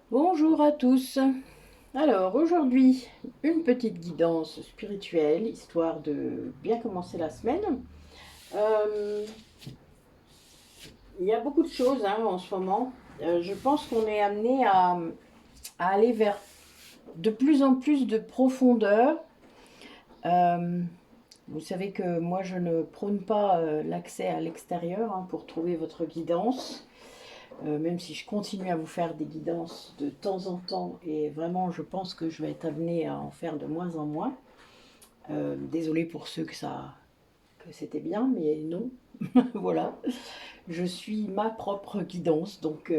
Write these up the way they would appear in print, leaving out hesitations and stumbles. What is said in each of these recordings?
Bonjour à tous. Alors aujourd'hui, une petite guidance spirituelle, histoire de bien commencer la semaine. Euh, il y a beaucoup de choses en ce moment. Je pense qu'on est amené à aller vers de plus en plus de profondeur. Euh, Vous savez que moi, je ne prône pas l'accès à l'extérieur pour trouver votre guidance. Même si je continue à vous faire des guidances de temps en temps, et vraiment je pense que je vais être amenée à en faire de moins en moins. Désolée pour ceux que c'était bien, mais non. Voilà, je suis ma propre guidance, donc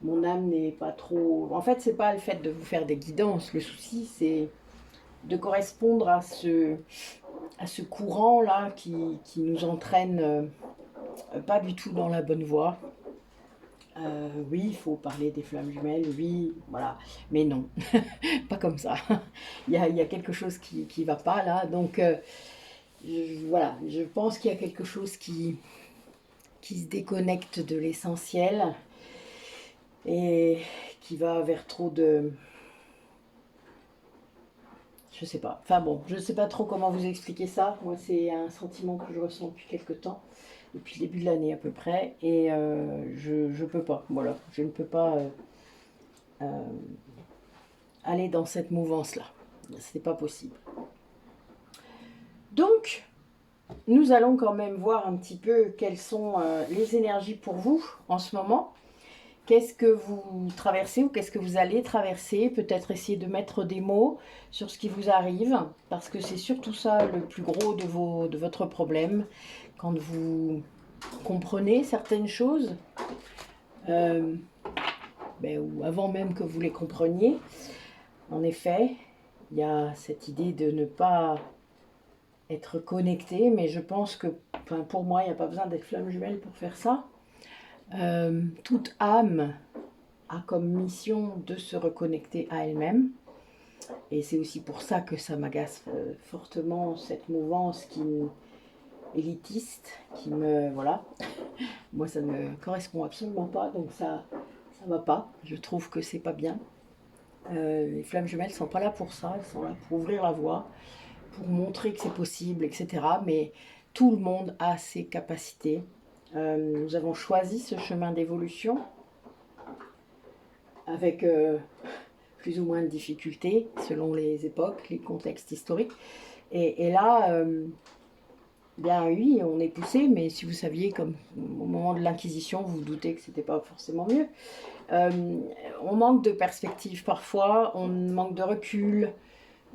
mon âme n'est pas trop. En fait, c'est pas le fait de vous faire des guidances. Le souci, c'est de correspondre à ce courant là qui nous entraîne pas du tout dans la bonne voie. Oui, il faut parler des flammes jumelles, oui, voilà. Mais non, pas comme ça. Il y a quelque chose qui va pas là. Donc, voilà, je pense qu'il y a quelque chose qui se déconnecte de l'essentiel et qui va vers trop de. Je sais pas. Enfin bon, je sais pas trop comment vous expliquer ça. Moi, c'est un sentiment que je ressens depuis quelques temps, depuis le début de l'année à peu près. Et je peux pas. Voilà, je ne peux pas aller dans cette mouvance-là. C'est pas possible. Donc, nous allons quand même voir un petit peu quelles sont les énergies pour vous en ce moment. Qu'est-ce que vous traversez ou qu'est-ce que vous allez traverser? Peut-être essayer de mettre des mots sur ce qui vous arrive, parce que c'est surtout ça le plus gros de votre problème. Quand vous comprenez certaines choses, euh, ou avant même que vous les compreniez, en effet, il y a cette idée de ne pas être connecté, mais je pense que, enfin, pour moi, il n'y a pas besoin d'être flamme jumelle pour faire ça. Toute âme a comme mission de se reconnecter à elle-même. Et c'est aussi pour ça que ça m'agace fortement, cette mouvance élitiste, qui me... Voilà. Moi, ça ne me correspond absolument pas, donc ça va pas. Je trouve que c'est pas bien. Les flammes jumelles sont pas là pour ça, elles sont là pour ouvrir la voie, pour montrer que c'est possible, etc. Mais tout le monde a ses capacités. Nous avons choisi ce chemin d'évolution avec plus ou moins de difficultés selon les époques, les contextes historiques. Et là, bien oui, on est poussé, mais si vous saviez, comme au moment de l'Inquisition, vous vous doutez que c'était pas forcément mieux. Euh, on manque de perspective parfois, on manque de recul,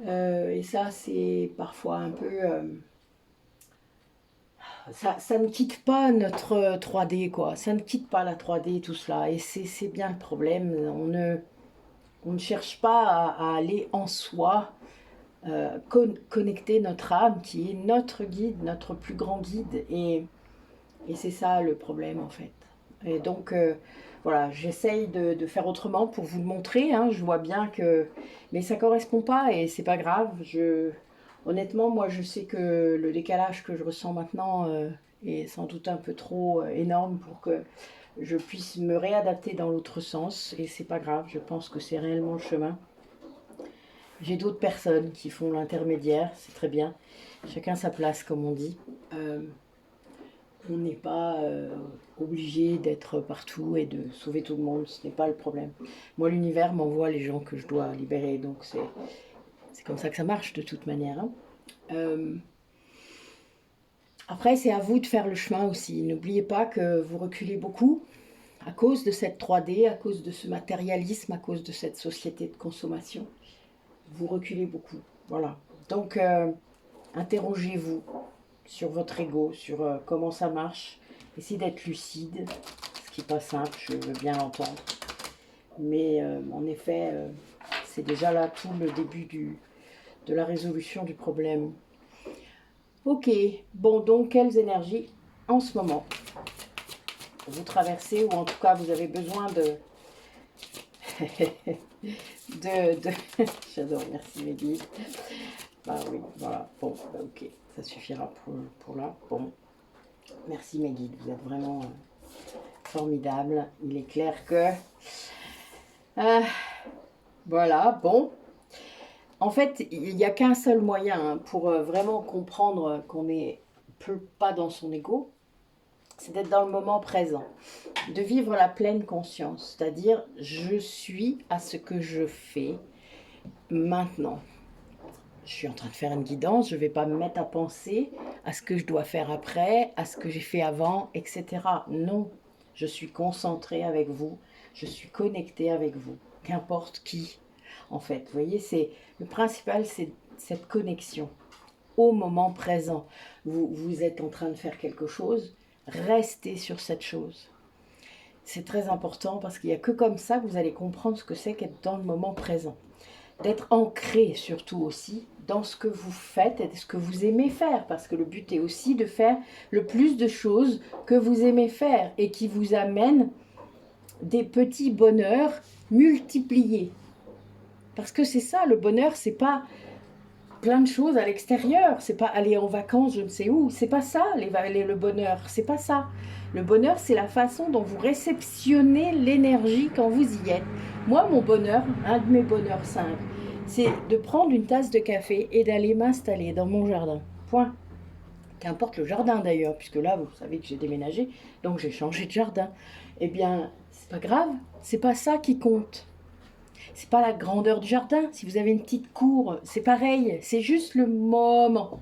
et ça, c'est parfois un peu. Ça ne quitte pas notre 3D, quoi. Ça ne quitte pas la 3D, tout cela. Et c'est bien le problème. On ne cherche pas à aller en soi, connecter notre âme, qui est notre guide, notre plus grand guide. Et c'est ça le problème, en fait. Et donc, voilà, j'essaye de faire autrement pour vous le montrer. Je vois bien que. Mais ça ne correspond pas et c'est pas grave. Honnêtement, moi, je sais que le décalage que je ressens maintenant est sans doute un peu trop énorme pour que je puisse me réadapter dans l'autre sens. Et c'est pas grave, je pense que c'est réellement le chemin. J'ai d'autres personnes qui font l'intermédiaire, c'est très bien. Chacun sa place, comme on dit. Euh, on n'est pas obligé d'être partout et de sauver tout le monde, ce n'est pas le problème. Moi, l'univers m'envoie les gens que je dois libérer, donc c'est comme ça que ça marche de toute manière. Euh, Après, c'est à vous de faire le chemin aussi. N'oubliez pas que vous reculez beaucoup à cause de cette 3D, à cause de ce matérialisme, à cause de cette société de consommation. Vous reculez beaucoup. Voilà. Donc, interrogez-vous sur votre ego, sur comment ça marche. Essayez d'être lucide, ce qui n'est pas simple, je veux bien l'entendre. Mais en effet, c'est déjà là tout le début de la résolution du problème. Ok, bon, donc quelles énergies en ce moment vous traversez, ou en tout cas vous avez besoin de... de... J'adore, merci Mehdi. Bah oui, voilà, bon, bah ok, ça suffira pour là. Bon, merci mes guides, vous êtes vraiment formidable. Il est clair que Euh, voilà, bon. En fait, il n'y a qu'un seul moyen hein, pour vraiment comprendre qu'on n'est pas dans son ego, c'est d'être dans le moment présent, de vivre la pleine conscience, c'est-à-dire je suis à ce que je fais maintenant. Je suis en train de faire une guidance, je ne vais pas me mettre à penser à ce que je dois faire après, à ce que j'ai fait avant, etc. Non, je suis concentrée avec vous, je suis connectée avec vous, qu'importe qui. En fait, vous voyez, c'est le principal, c'est cette connexion au moment présent. Vous êtes en train de faire quelque chose, restez sur cette chose. C'est très important parce qu'il n'y a que comme ça que vous allez comprendre ce que c'est qu'être dans le moment présent. D'être ancré surtout aussi dans ce que vous faites et ce que vous aimez faire. Parce que le but est aussi de faire le plus de choses que vous aimez faire et qui vous amènent des petits bonheurs multipliés. Parce que c'est ça, le bonheur, c'est pas plein de choses à l'extérieur, c'est pas aller en vacances je ne sais où, c'est pas ça le bonheur, c'est pas ça. Le bonheur, c'est la façon dont vous réceptionnez l'énergie quand vous y êtes. Moi, mon bonheur, un de mes bonheurs simples, c'est de prendre une tasse de café et d'aller m'installer dans mon jardin. Point. Qu'importe le jardin d'ailleurs, puisque là, vous savez que j'ai déménagé, donc j'ai changé de jardin. Eh bien, c'est pas grave, c'est pas ça qui compte. C'est pas la grandeur du jardin. Si vous avez une petite cour, c'est pareil. C'est juste le moment.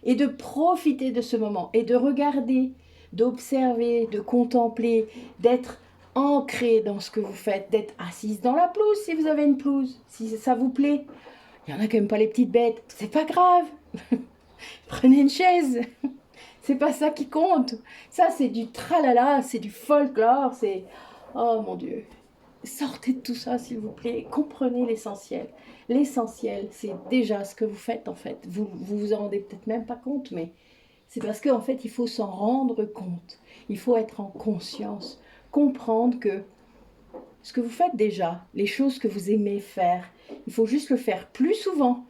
Et de profiter de ce moment. Et de regarder, d'observer, de contempler, d'être ancré dans ce que vous faites, d'être assise dans la pelouse si vous avez une pelouse, si ça vous plaît. Il y en a qui n'aiment pas les petites bêtes. C'est pas grave. Prenez une chaise. C'est pas ça qui compte. Ça, c'est du tralala, c'est du folklore, c'est... Oh mon Dieu. Sortez de tout ça, s'il vous plaît. Comprenez l'essentiel. L'essentiel, c'est déjà ce que vous faites, en fait. Vous en rendez peut-être même pas compte, mais c'est parce qu'en fait, il faut s'en rendre compte. Il faut être en conscience. Comprendre que ce que vous faites déjà, les choses que vous aimez faire, il faut juste le faire plus souvent,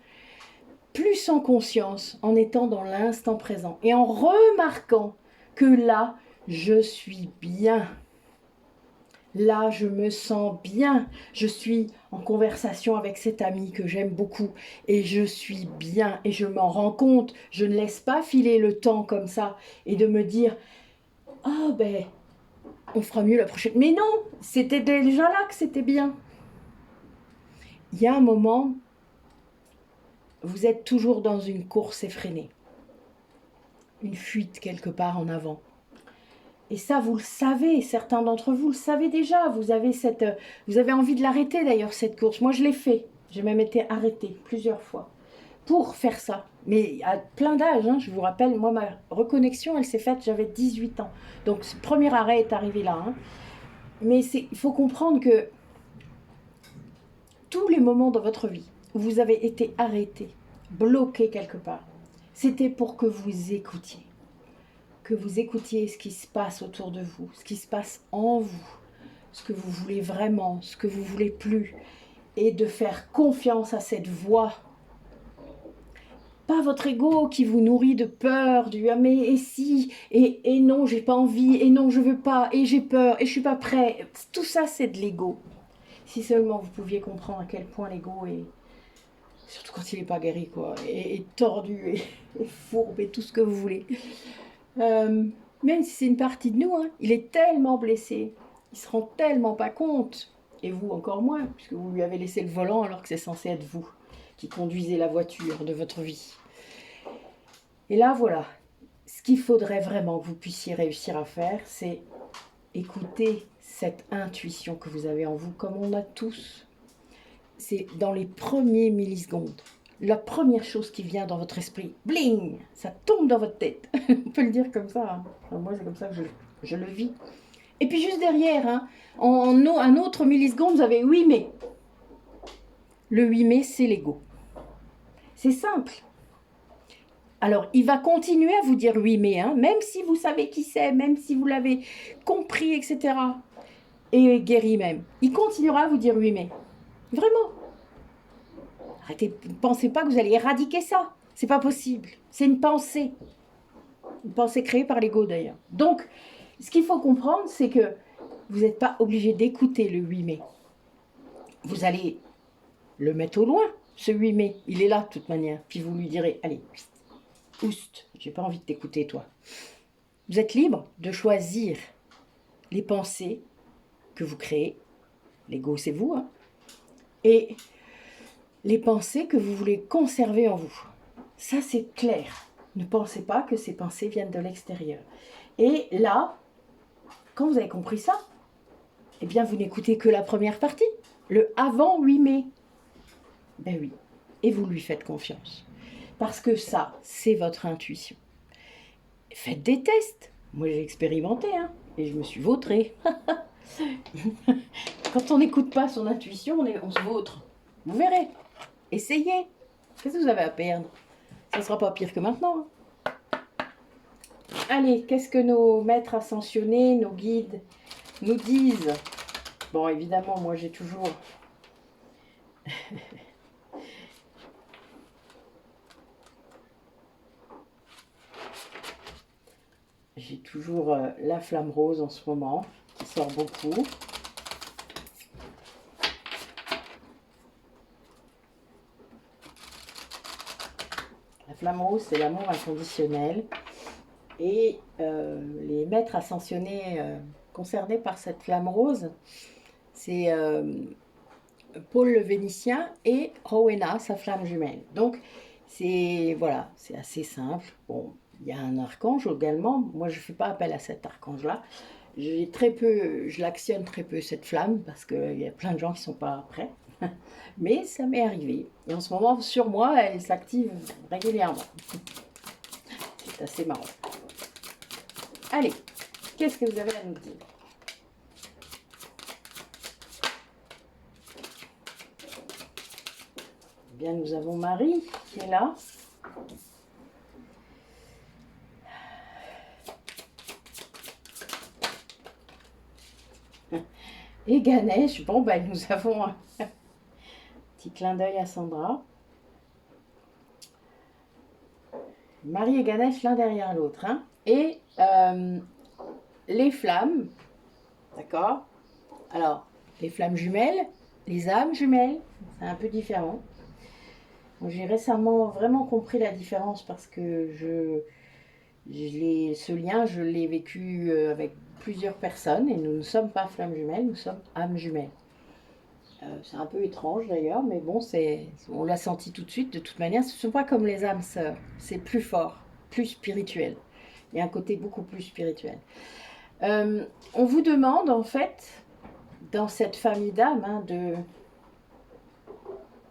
plus en conscience, en étant dans l'instant présent et en remarquant que là, je suis bien. Là, je me sens bien. Je suis en conversation avec cet ami que j'aime beaucoup et je suis bien et je m'en rends compte. Je ne laisse pas filer le temps comme ça et de me dire « Ah ben, on fera mieux la prochaine. » Mais non, c'était déjà là que c'était bien. Il y a un moment, vous êtes toujours dans une course effrénée, une fuite quelque part en avant. Et ça, vous le savez, certains d'entre vous le savez déjà. Vous avez envie de l'arrêter d'ailleurs, cette course. Moi, je l'ai fait. J'ai même été arrêtée plusieurs fois pour faire ça. Mais à plein d'âges, hein, je vous rappelle, moi, ma reconnexion, elle s'est faite, j'avais 18 ans. Donc, ce premier arrêt est arrivé là. Hein. Mais il faut comprendre que tous les moments dans votre vie où vous avez été arrêté, bloqué quelque part, c'était pour que vous écoutiez. Que vous écoutiez ce qui se passe autour de vous, ce qui se passe en vous, ce que vous voulez vraiment, ce que vous voulez plus, et de faire confiance à cette voix. Pas votre ego qui vous nourrit de peur, du ah mais et si, et non j'ai pas envie, et non je veux pas, et j'ai peur, et je suis pas prêt. Tout ça c'est de l'ego. Si seulement vous pouviez comprendre à quel point l'ego est, surtout quand il n'est pas guéri quoi, est tordu et fourbe et tout ce que vous voulez. Même si c'est une partie de nous, hein, il est tellement blessé, il se rend tellement pas compte, et vous encore moins, puisque vous lui avez laissé le volant alors que c'est censé être vous qui conduisez la voiture de votre vie. Et là, voilà, ce qu'il faudrait vraiment que vous puissiez réussir à faire, c'est écouter cette intuition que vous avez en vous, comme on a tous. C'est dans les premiers millisecondes. La première chose qui vient dans votre esprit, bling, ça tombe dans votre tête. On peut le dire comme ça. Hein. Enfin, moi, c'est comme ça que je le vis. Et puis juste derrière, hein, en un autre milliseconde, vous avez 8 mai. Le 8 mai, c'est l'ego. C'est simple. Alors, il va continuer à vous dire 8 mai, hein, même si vous savez qui c'est, même si vous l'avez compris, etc. Et guéri même. Il continuera à vous dire 8 mai. Vraiment. Arrêtez, ne pensez pas que vous allez éradiquer ça. C'est pas possible. C'est une pensée. Une pensée créée par l'ego d'ailleurs. Donc, ce qu'il faut comprendre, c'est que vous n'êtes pas obligé d'écouter le 8 mai. vous allez le mettre au loin, ce 8 mai. Il est là de toute manière. Puis vous lui direz, allez, oust, j'ai pas envie de t'écouter toi. Vous êtes libre de choisir les pensées que vous créez. L'ego, c'est vous, hein. Et les pensées que vous voulez conserver en vous. Ça, c'est clair. Ne pensez pas que ces pensées viennent de l'extérieur. Et là, quand vous avez compris ça, eh bien, vous n'écoutez que la première partie, le avant 8 mai. Ben oui, et vous lui faites confiance. Parce que ça, c'est votre intuition. Faites des tests. Moi, j'ai expérimenté, hein, et je me suis vautrée. Quand on n'écoute pas son intuition, on se vautre. Vous verrez. Essayez. Qu'est-ce que vous avez à perdre? Ça ne sera pas pire que maintenant. Allez, qu'est-ce que nos maîtres ascensionnés, nos guides nous disent? Bon, évidemment, moi j'ai toujours... j'ai toujours la flamme rose en ce moment, qui sort beaucoup. La flamme rose, c'est l'amour inconditionnel. Et les maîtres ascensionnés concernés par cette flamme rose, c'est Paul le Vénitien et Rowena, sa flamme jumelle. Donc, c'est voilà, c'est assez simple. Bon, il y a un archange également. Moi, je ne fais pas appel à cet archange-là. J'ai très peu, je l'actionne très peu cette flamme parce qu'il y a plein de gens qui ne sont pas prêts. Mais ça m'est arrivé. Et en ce moment, sur moi, elle s'active régulièrement. C'est assez marrant. Allez, qu'est-ce que vous avez à nous dire? Eh bien, nous avons Marie qui est là. Et Ganesh, bon, ben, nous avons un petit clin d'œil à Sandra. Marie et Ganesh l'un derrière l'autre. Hein. Et les flammes, d'accord? Alors, les flammes jumelles, les âmes jumelles, c'est un peu différent. J'ai récemment vraiment compris la différence parce que ce lien, je l'ai vécu avec plusieurs personnes et nous ne sommes pas flammes jumelles, nous sommes âmes jumelles. C'est un peu étrange d'ailleurs, mais bon, on l'a senti tout de suite. De toute manière, ce ne sont pas comme les âmes sœurs, c'est plus fort, plus spirituel. Il y a un côté beaucoup plus spirituel. On vous demande en fait, dans cette famille d'âmes, hein,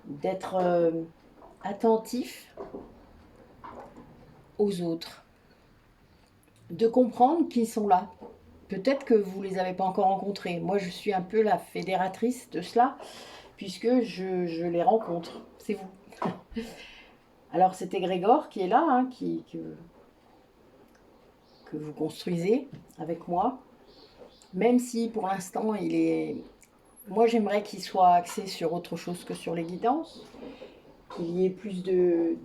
d'être attentif aux autres, de comprendre qu'ils sont là. Peut-être que vous ne les avez pas encore rencontrés. Moi, je suis un peu la fédératrice de cela, puisque je les rencontre. C'est vous. Alors, c'était Grégor qui est là, hein, que vous construisez avec moi. Même si, pour l'instant, il est... Moi, j'aimerais qu'il soit axé sur autre chose que sur les guidances. Qu'il y ait plus de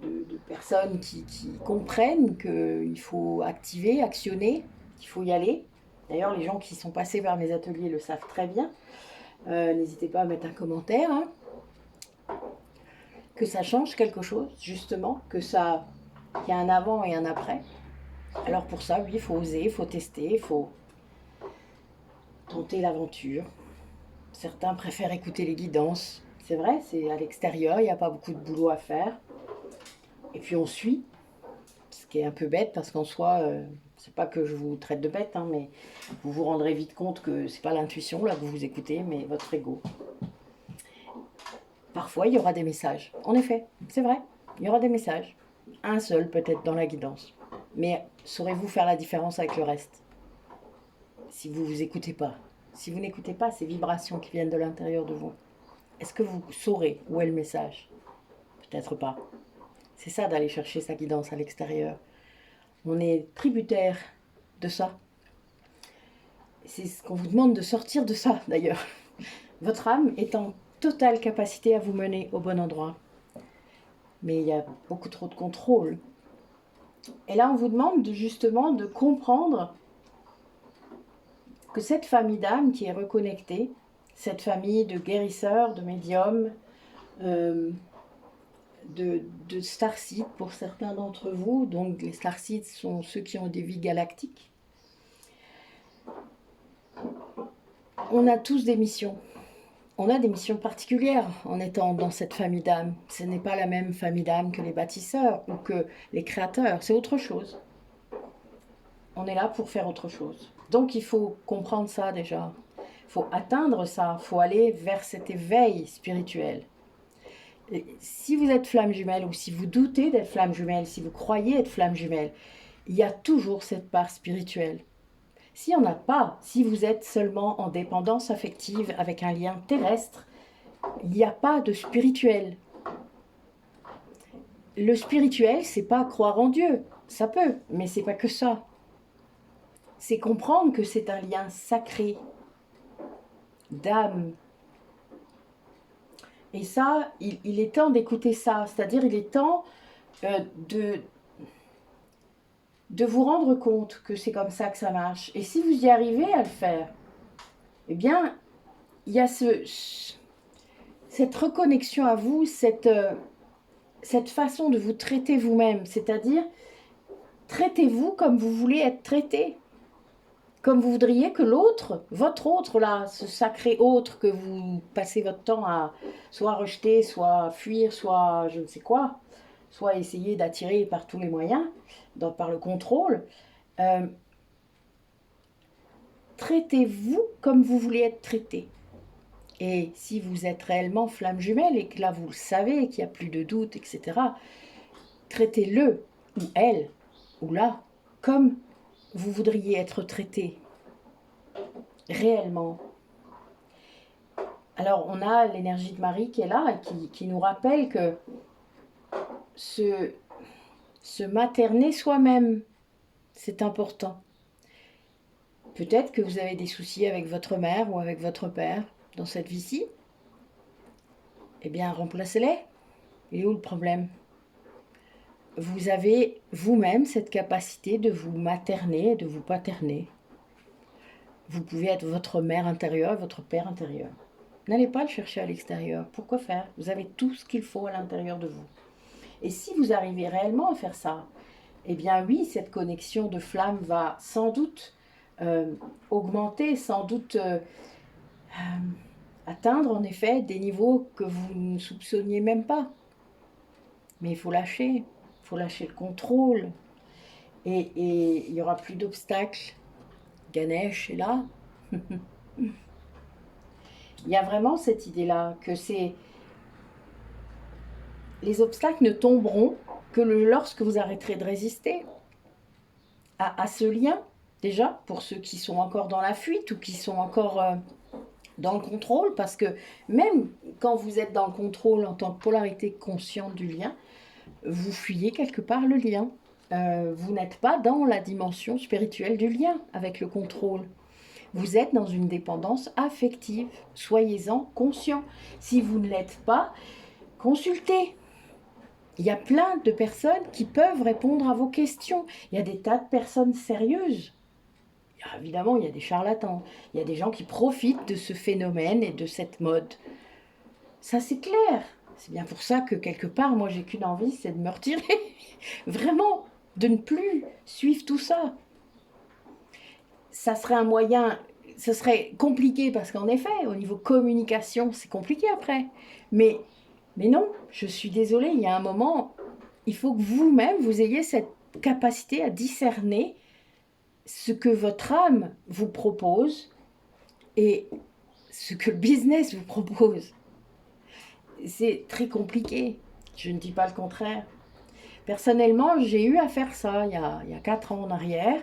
personnes qui comprennent qu'il faut activer, actionner, qu'il faut y aller. D'ailleurs, les gens qui sont passés vers mes ateliers le savent très bien. N'hésitez pas à mettre un commentaire. Hein. Que ça change quelque chose, justement, qu'il y a un avant et un après. Alors pour ça, oui, il faut oser, il faut tester, il faut tenter l'aventure. Certains préfèrent écouter les guidances. C'est vrai, c'est à l'extérieur, il n'y a pas beaucoup de boulot à faire. Et puis on suit, ce qui est un peu bête parce qu'en soi, c'est pas que je vous traite de bête, hein, mais vous vous rendrez vite compte que c'est pas l'intuition là que vous écoutez, mais votre ego. Parfois, il y aura des messages. En effet, c'est vrai, il y aura des messages. Un seul peut-être dans la guidance. Mais saurez-vous faire la différence avec le reste? Si vous ne vous écoutez pas. Si vous n'écoutez pas ces vibrations qui viennent de l'intérieur de vous, est-ce que vous saurez où est le message? Peut-être pas. C'est ça d'aller chercher sa guidance à l'extérieur. On est tributaire de ça. C'est ce qu'on vous demande de sortir de ça d'ailleurs. Votre âme est en totale capacité à vous mener au bon endroit. Mais il y a beaucoup trop de contrôle. Et là, on vous demande justement de comprendre que cette famille d'âmes qui est reconnectée, cette famille de guérisseurs, de médiums, de starseeds pour certains d'entre vous. Donc les starseeds sont ceux qui ont des vies galactiques. On a tous des missions. On a des missions particulières en étant dans cette famille d'âmes. Ce n'est pas la même famille d'âmes que les bâtisseurs ou que les créateurs, c'est autre chose. On est là pour faire autre chose. Donc il faut comprendre ça déjà. Il faut atteindre ça, il faut aller vers cet éveil spirituel. Et si vous êtes flamme jumelle ou si vous doutez d'être flamme jumelle, si vous croyez être flamme jumelle, il y a toujours cette part spirituelle. S'il n'y en a pas, si vous êtes seulement en dépendance affective avec un lien terrestre, il n'y a pas de spirituel. Le spirituel, c'est pas croire en Dieu, ça peut, mais c'est pas que ça. C'est comprendre que c'est un lien sacré d'âme. Et ça, il est temps d'écouter ça, c'est-à-dire il est temps de vous rendre compte que c'est comme ça que ça marche. Et si vous y arrivez à le faire, eh bien, il y a cette reconnexion à vous, cette façon de vous traiter vous-même, c'est-à-dire traitez-vous comme vous voulez être traité, comme vous voudriez que l'autre, votre autre là, ce sacré autre que vous passez votre temps à soit rejeter, soit fuir, soit je ne sais quoi, soit essayer d'attirer par tous les moyens, par le contrôle, traitez-vous comme vous voulez être traité. Et si vous êtes réellement flamme jumelle et que là vous le savez, qu'il n'y a plus de doute, etc., traitez-le, ou elle, ou là, comme vous voudriez être traité, réellement. Alors on a l'énergie de Marie qui est là et qui nous rappelle que se materner soi-même, c'est important. Peut-être que vous avez des soucis avec votre mère ou avec votre père dans cette vie-ci. Eh bien, remplacez-les. Il est où le problème? Vous avez vous-même cette capacité de vous materner et de vous paterner. Vous pouvez être votre mère intérieure et votre père intérieur. N'allez pas le chercher à l'extérieur. Pourquoi faire? Vous avez tout ce qu'il faut à l'intérieur de vous. Et si vous arrivez réellement à faire ça, eh bien oui, cette connexion de flamme va sans doute augmenter, sans doute atteindre en effet des niveaux que vous ne soupçonniez même pas. Mais il faut lâcher le contrôle. Et il n'y aura plus d'obstacles. Ganesh est là. Il y a vraiment cette idée-là que les obstacles ne tomberont que lorsque vous arrêterez de résister à ce lien, déjà, pour ceux qui sont encore dans la fuite ou qui sont encore dans le contrôle, parce que même quand vous êtes dans le contrôle en tant que polarité consciente du lien, vous fuyez quelque part le lien. Vous n'êtes pas dans la dimension spirituelle du lien avec le contrôle. Vous êtes dans une dépendance affective. Soyez-en conscient. Si vous ne l'êtes pas, consultez. Il y a plein de personnes qui peuvent répondre à vos questions. Il y a des tas de personnes sérieuses. Évidemment, il y a des charlatans. Il y a des gens qui profitent de ce phénomène et de cette mode. Ça, c'est clair. C'est bien pour ça que quelque part, moi, j'ai qu'une envie, c'est de me retirer. Vraiment, de ne plus suivre tout ça. Ça serait un moyen, ce serait compliqué parce qu'en effet, au niveau communication, c'est compliqué après. Mais non, je suis désolée, il y a un moment, il faut que vous-même, vous ayez cette capacité à discerner ce que votre âme vous propose et ce que le business vous propose. C'est très compliqué, je ne dis pas le contraire. Personnellement, j'ai eu à faire ça il y a 4 ans en arrière.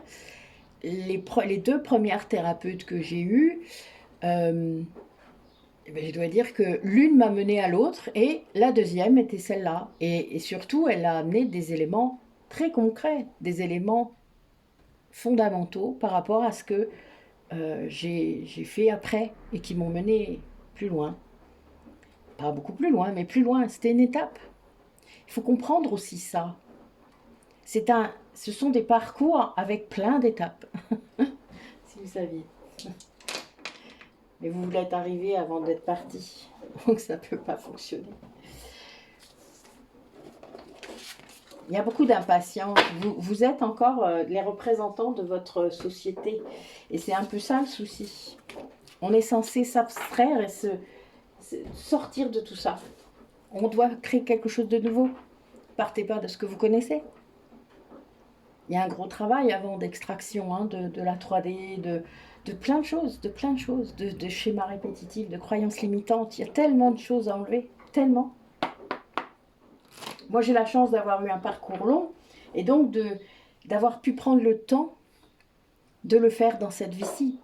Les 2 premières thérapeutes que j'ai eues, je dois dire que l'une m'a menée à l'autre et la deuxième était celle-là. Et surtout, elle a amené des éléments très concrets, des éléments fondamentaux par rapport à ce que j'ai fait après et qui m'ont mené plus loin. Pas beaucoup plus loin, mais plus loin. C'était une étape. Il faut comprendre aussi ça. Ce sont des parcours avec plein d'étapes. Si vous saviez. Mais vous voulez être arrivé avant d'être parti. Donc ça ne peut pas fonctionner. Il y a beaucoup d'impatience. Vous êtes encore les représentants de votre société. Et c'est un peu ça le souci. On est censé s'abstraire et sortir de tout ça. On doit créer quelque chose de nouveau. Partez pas de ce que vous connaissez. Il y a un gros travail avant d'extraction hein, de la 3D, de plein de choses, de schémas répétitifs, de croyances limitantes. Il y a tellement de choses à enlever, tellement. Moi, j'ai la chance d'avoir eu un parcours long et donc d'avoir pu prendre le temps de le faire dans cette vie-ci.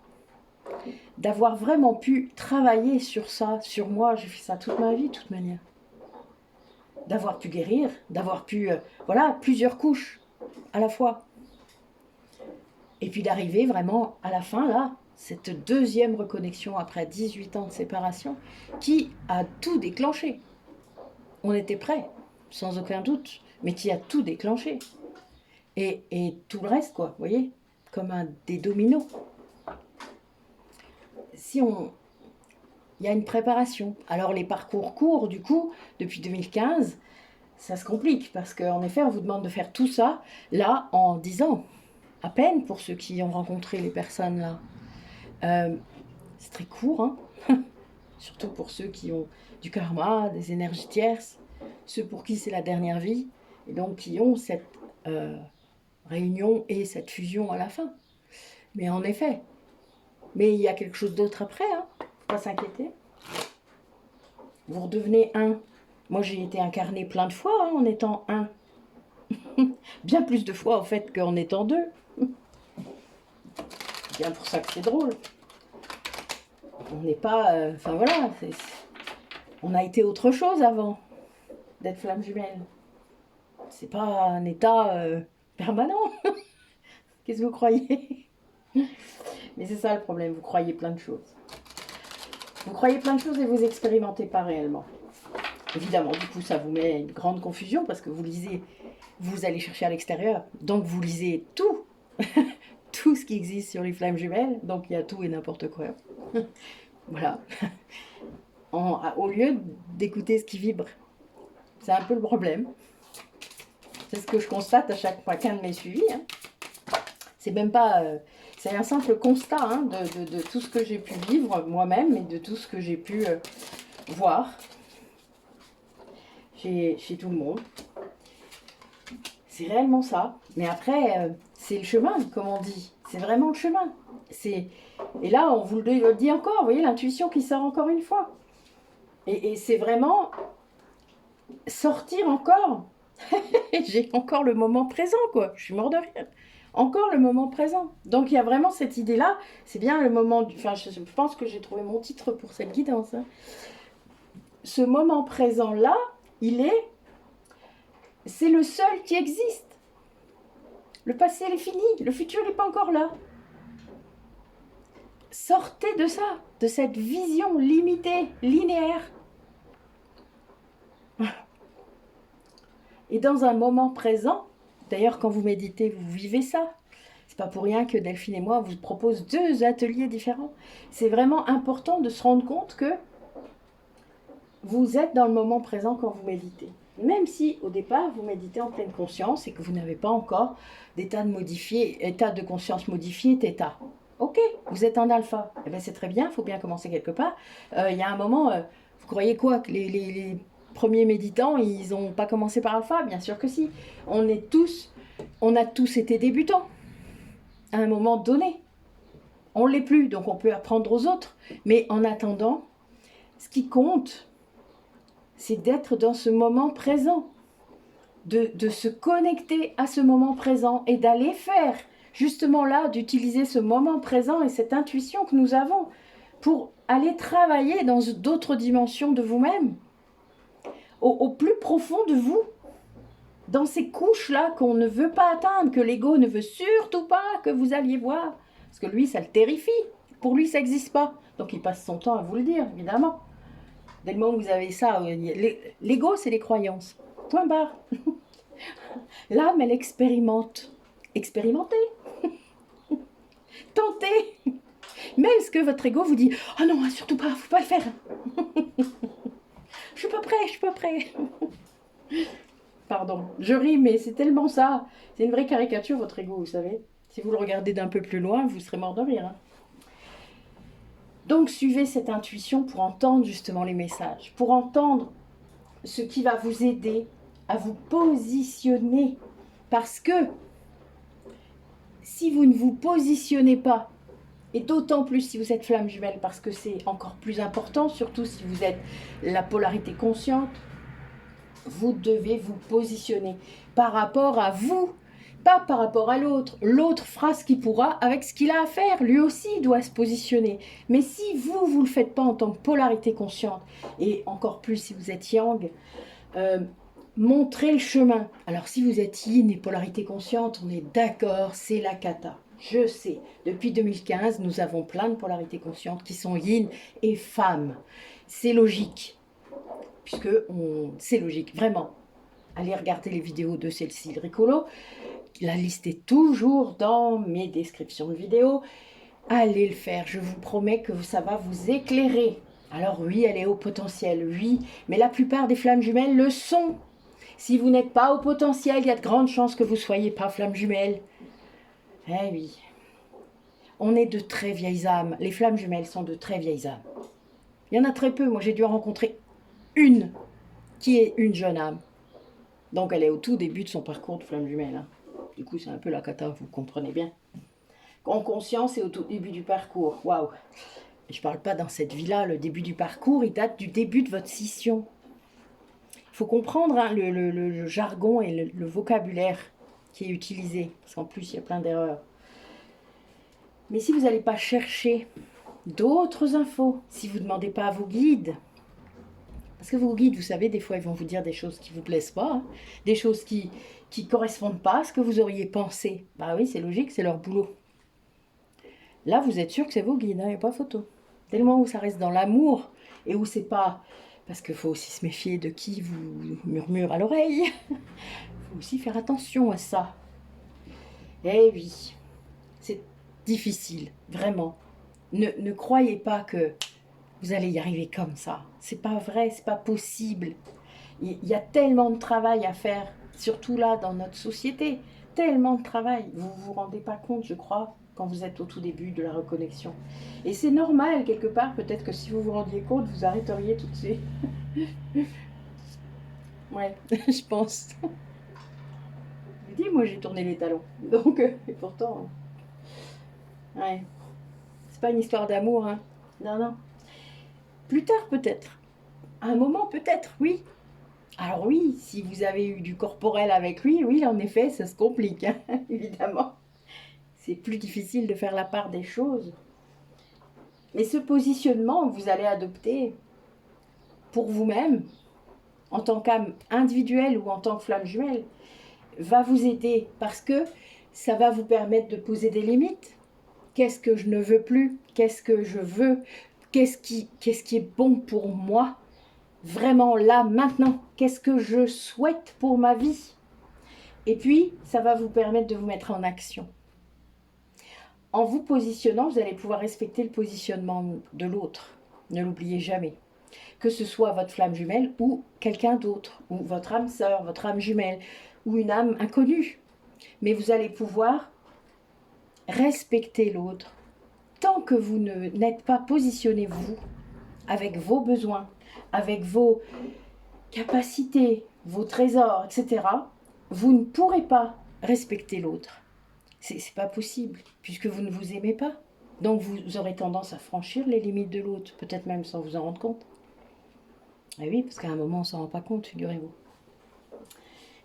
D'avoir vraiment pu travailler sur ça, sur moi. J'ai fait ça toute ma vie, de toute manière. D'avoir pu guérir, d'avoir pu, voilà, plusieurs couches à la fois. Et puis d'arriver vraiment à la fin, là, cette deuxième reconnexion après 18 ans de séparation qui a tout déclenché. On était prêts, sans aucun doute, mais qui a tout déclenché. Et tout le reste, quoi, vous voyez, comme des dominos. Il y a une préparation. Alors les parcours courts, du coup, depuis 2015, ça se complique, parce qu'en effet, on vous demande de faire tout ça, là, en 10 ans. À peine pour ceux qui ont rencontré les personnes là. C'est très court, hein. Surtout pour ceux qui ont du karma, des énergies tierces, ceux pour qui c'est la dernière vie, et donc qui ont cette réunion et cette fusion à la fin. Mais en effet, mais il y a quelque chose d'autre après, hein. Faut pas s'inquiéter. Vous redevenez un. Moi j'ai été incarnée plein de fois hein, en étant un. Bien plus de fois en fait qu'en étant deux. C'est bien pour ça que c'est drôle. On n'est pas... Enfin voilà, on a été autre chose avant d'être flamme jumelle. C'est pas un état permanent. Qu'est-ce que vous croyez? Mais c'est ça le problème, vous croyez plein de choses. Vous croyez plein de choses et vous expérimentez pas réellement. Évidemment, du coup, ça vous met une grande confusion parce que vous lisez, vous allez chercher à l'extérieur. Donc vous lisez tout. Tout ce qui existe sur les flammes jumelles. Donc il y a tout et n'importe quoi. Voilà. Au lieu d'écouter ce qui vibre. C'est un peu le problème. C'est ce que je constate à chaque fois qu'un de mes suivis. Hein. C'est même pas... c'est un simple constat hein, de tout ce que j'ai pu vivre moi-même et de tout ce que j'ai pu voir chez tout le monde. C'est réellement ça. Mais après, c'est le chemin, comme on dit. C'est vraiment le chemin. Et là, on vous le dit encore, vous voyez, l'intuition qui sort encore une fois. Et c'est vraiment sortir encore. J'ai encore le moment présent, quoi. Je suis mort de rire. Encore le moment présent. Donc, il y a vraiment cette idée-là. C'est bien le moment... Enfin, je pense que j'ai trouvé mon titre pour cette guidance. Hein. Ce moment présent-là, c'est le seul qui existe. Le passé, il est fini. Le futur n'est pas encore là. Sortez de ça, de cette vision limitée, linéaire. Et dans un moment présent, d'ailleurs quand vous méditez, vous vivez ça. C'est pas pour rien que Delphine et moi, on vous propose 2 ateliers différents. C'est vraiment important de se rendre compte que vous êtes dans le moment présent quand vous méditez. Même si au départ vous méditez en pleine conscience et que vous n'avez pas encore d'état de conscience modifié, θ. Ok, vous êtes en alpha. Eh bien c'est très bien, il faut bien commencer quelque part. Il y a un moment, vous croyez quoi que les premiers méditants, ils n'ont pas commencé par alpha? Bien sûr que si. On a tous été débutants à un moment donné. On ne l'est plus, donc on peut apprendre aux autres. Mais en attendant, ce qui compte, c'est d'être dans ce moment présent, de se connecter à ce moment présent et d'aller faire, justement là, d'utiliser ce moment présent et cette intuition que nous avons pour aller travailler dans d'autres dimensions de vous-même, au plus profond de vous, dans ces couches-là qu'on ne veut pas atteindre, que l'ego ne veut surtout pas que vous alliez voir, parce que lui, ça le terrifie. Pour lui, ça n'existe pas. Donc il passe son temps à vous le dire, évidemment. Dès le moment où vous avez ça, l'ego, c'est les croyances. Point barre. L'âme, elle expérimente. Expérimentez. Tentez. Même ce que votre ego vous dit, oh non, surtout pas, faut pas le faire. Je suis pas prêt, je suis pas prêt. Pardon, je ris, mais c'est tellement ça. C'est une vraie caricature, votre ego, vous savez. Si vous le regardez d'un peu plus loin, vous serez mort de rire. Hein. Donc, suivez cette intuition pour entendre justement les messages, pour entendre ce qui va vous aider à vous positionner. Parce que si vous ne vous positionnez pas, et d'autant plus si vous êtes flamme jumelle, parce que c'est encore plus important, surtout si vous êtes la polarité consciente, vous devez vous positionner par rapport à vous, pas par rapport à l'autre. L'autre fera ce qu'il pourra avec ce qu'il a à faire. Lui aussi doit se positionner. Mais si vous ne le faites pas en tant que polarité consciente, et encore plus si vous êtes yang, montrez le chemin. Alors si vous êtes yin et polarité consciente, on est d'accord, c'est la cata. Je sais, depuis 2015, nous avons plein de polarités conscientes qui sont yin et femmes. C'est logique. Puisque c'est logique, vraiment. Allez regarder les vidéos de celle-ci, le Ricolo. La liste est toujours dans mes descriptions de vidéos. Allez le faire, je vous promets que ça va vous éclairer. Alors oui, elle est au potentiel, oui, mais la plupart des flammes jumelles le sont. Si vous n'êtes pas au potentiel, il y a de grandes chances que vous ne soyez pas flamme jumelle. Eh oui, on est de très vieilles âmes. Les flammes jumelles sont de très vieilles âmes. Il y en a très peu, moi j'ai dû en rencontrer une qui est une jeune âme. Donc elle est au tout début de son parcours de flamme jumelle. Hein. Du coup c'est un peu la cata, vous comprenez bien. En conscience et au tout début du parcours. Waouh. Je ne parle pas dans cette vie-là, le début du parcours, il date du début de votre scission. Il faut comprendre hein, le jargon et le vocabulaire qui est utilisé. Parce qu'en plus il y a plein d'erreurs. Mais si vous n'allez pas chercher d'autres infos, si vous ne demandez pas à vos guides, parce que vos guides, vous savez, des fois, ils vont vous dire des choses qui ne vous plaisent pas, hein, des choses qui ne correspondent pas à ce que vous auriez pensé. Bah oui, c'est logique, c'est leur boulot. Là, vous êtes sûr que c'est vos guides, il n'y a pas photo. Tellement où ça reste dans l'amour et où c'est pas... Parce qu'il faut aussi se méfier de qui vous murmure à l'oreille. Il faut aussi faire attention à ça. Eh oui, c'est difficile, vraiment. Ne croyez pas que vous allez y arriver comme ça. C'est pas vrai, c'est pas possible. Il y a tellement de travail à faire, surtout là dans notre société. Tellement de travail. Vous vous rendez pas compte, je crois, quand vous êtes au tout début de la reconnexion. Et c'est normal, quelque part. Peut-être que si vous vous rendiez compte, vous arrêteriez tout de suite. Ouais, je pense. Je vous dis, moi j'ai tourné les talons. Donc, et pourtant, ouais. C'est pas une histoire d'amour, hein. Non, non. Plus tard, peut-être. À un moment, peut-être, oui. Alors oui, si vous avez eu du corporel avec lui, oui, en effet, ça se complique, hein, évidemment. C'est plus difficile de faire la part des choses. Mais ce positionnement que vous allez adopter pour vous-même, en tant qu'âme individuelle ou en tant que flamme jumelle, va vous aider parce que ça va vous permettre de poser des limites. Qu'est-ce que je ne veux plus? Qu'est-ce que je veux? Qu'est-ce qui est bon pour moi? Vraiment là, maintenant, qu'est-ce que je souhaite pour ma vie? Et puis, ça va vous permettre de vous mettre en action. En vous positionnant, vous allez pouvoir respecter le positionnement de l'autre. Ne l'oubliez jamais. Que ce soit votre flamme jumelle ou quelqu'un d'autre, ou votre âme sœur, votre âme jumelle, ou une âme inconnue. Mais vous allez pouvoir respecter l'autre tant que vous n'êtes pas positionné, vous, avec vos besoins, avec vos capacités, vos trésors, etc., vous ne pourrez pas respecter l'autre. C'est pas possible, puisque vous ne vous aimez pas. Donc vous aurez tendance à franchir les limites de l'autre, peut-être même sans vous en rendre compte. Et oui, parce qu'à un moment, on ne s'en rend pas compte, figurez-vous.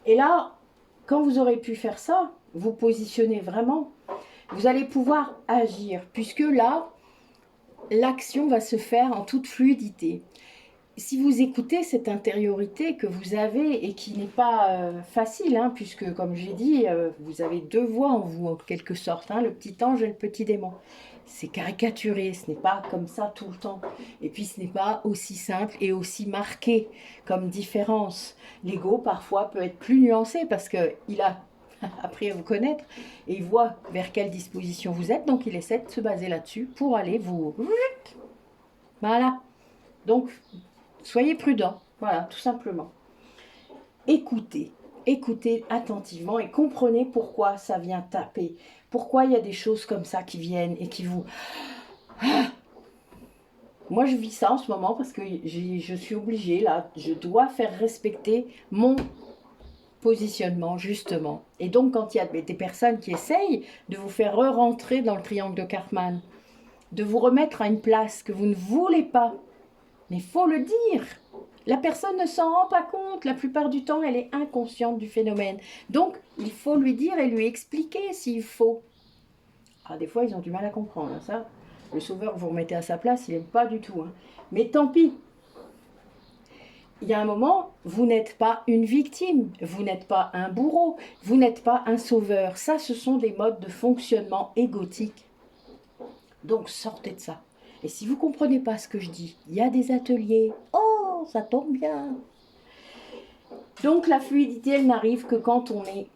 Et là, quand vous aurez pu faire ça, vous positionnez vraiment, vous allez pouvoir agir, puisque là, l'action va se faire en toute fluidité. Si vous écoutez cette intériorité que vous avez et qui n'est pas facile, hein, puisque comme j'ai dit, vous avez deux voix en vous en quelque sorte, hein, le petit ange et le petit démon. C'est caricaturé, ce n'est pas comme ça tout le temps. Et puis ce n'est pas aussi simple et aussi marqué comme différence. L'ego parfois peut être plus nuancé parce qu'il a appris à vous connaître, et il voit vers quelle disposition vous êtes, donc il essaie de se baser là-dessus pour aller vous... Voilà. Donc, soyez prudents, voilà, tout simplement. Écoutez, écoutez attentivement et comprenez pourquoi ça vient taper. Pourquoi il y a des choses comme ça qui viennent et qui vous... Moi, je vis ça en ce moment parce que je suis obligée, là, je dois faire respecter mon positionnement, justement. Et donc, quand il y a des personnes qui essayent de vous faire re-rentrer dans le triangle de Karpman, de vous remettre à une place que vous ne voulez pas, mais il faut le dire. La personne ne s'en rend pas compte. La plupart du temps, elle est inconsciente du phénomène. Donc, il faut lui dire et lui expliquer s'il faut. Ah, des fois, ils ont du mal à comprendre. Hein, ça, le sauveur, vous remettez à sa place, il n'aime pas du tout. Hein. Mais tant pis. Il y a un moment, vous n'êtes pas une victime, vous n'êtes pas un bourreau, vous n'êtes pas un sauveur. Ça, ce sont des modes de fonctionnement égotiques. Donc, sortez de ça. Et si vous ne comprenez pas ce que je dis, il y a des ateliers. Oh, ça tombe bien. Donc, la fluidité, elle n'arrive que quand on est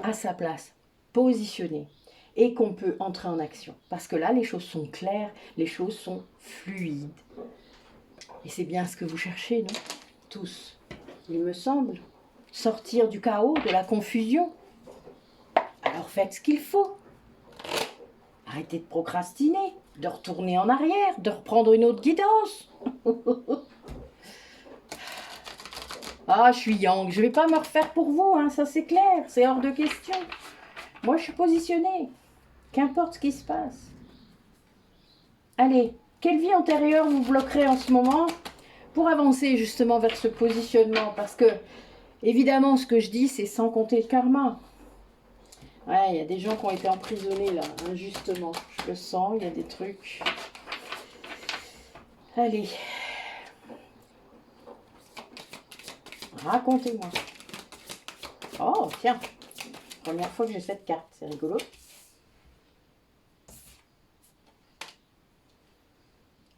à sa place, positionné, et qu'on peut entrer en action. Parce que là, les choses sont claires, les choses sont fluides. Et c'est bien ce que vous cherchez, non? Tous, il me semble. Sortir du chaos, de la confusion. Alors faites ce qu'il faut. Arrêtez de procrastiner, de retourner en arrière, de reprendre une autre guidance. Ah, je suis yang, je ne vais pas me refaire pour vous, hein, ça c'est clair, c'est hors de question. Moi, je suis positionnée, qu'importe ce qui se passe. Allez, quelle vie antérieure vous bloquerez en ce moment pour avancer justement vers ce positionnement? Parce que, évidemment, ce que je dis, c'est sans compter le karma. Ouais, il y a des gens qui ont été emprisonnés là, injustement. Je le sens, il y a des trucs. Allez. Racontez-moi. Oh, tiens. Première fois que j'ai cette carte, c'est rigolo.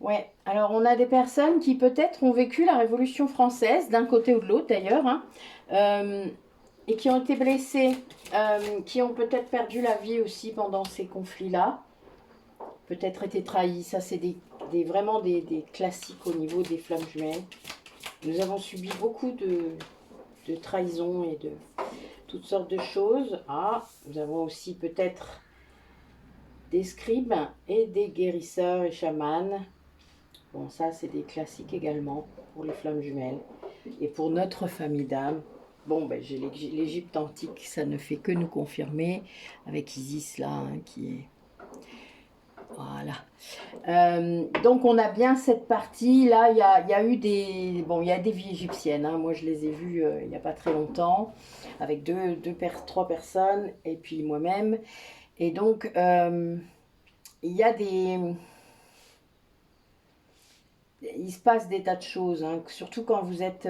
Ouais, alors on a des personnes qui peut-être ont vécu la Révolution française, d'un côté ou de l'autre d'ailleurs, hein, et qui ont été blessées, qui ont peut-être perdu la vie aussi pendant ces conflits-là, peut-être été trahies. Ça, c'est vraiment des classiques au niveau des flammes jumelles. Nous avons subi beaucoup de trahisons et de toutes sortes de choses. Ah, nous avons aussi peut-être des scribes et des guérisseurs et chamans. Bon, ça, c'est des classiques également pour les flammes jumelles. Et pour notre famille d'âmes, bon, ben, j'ai l'Égypte antique, ça ne fait que nous confirmer, avec Isis là, hein, qui est... Voilà. Donc, on a bien cette partie. Là, il y a eu des... Bon, il y a des vies égyptiennes. Hein. Moi, je les ai vues il n'y a pas très longtemps, avec trois personnes, et puis moi-même. Et donc, il y a des... Il se passe des tas de choses, hein, surtout quand vous êtes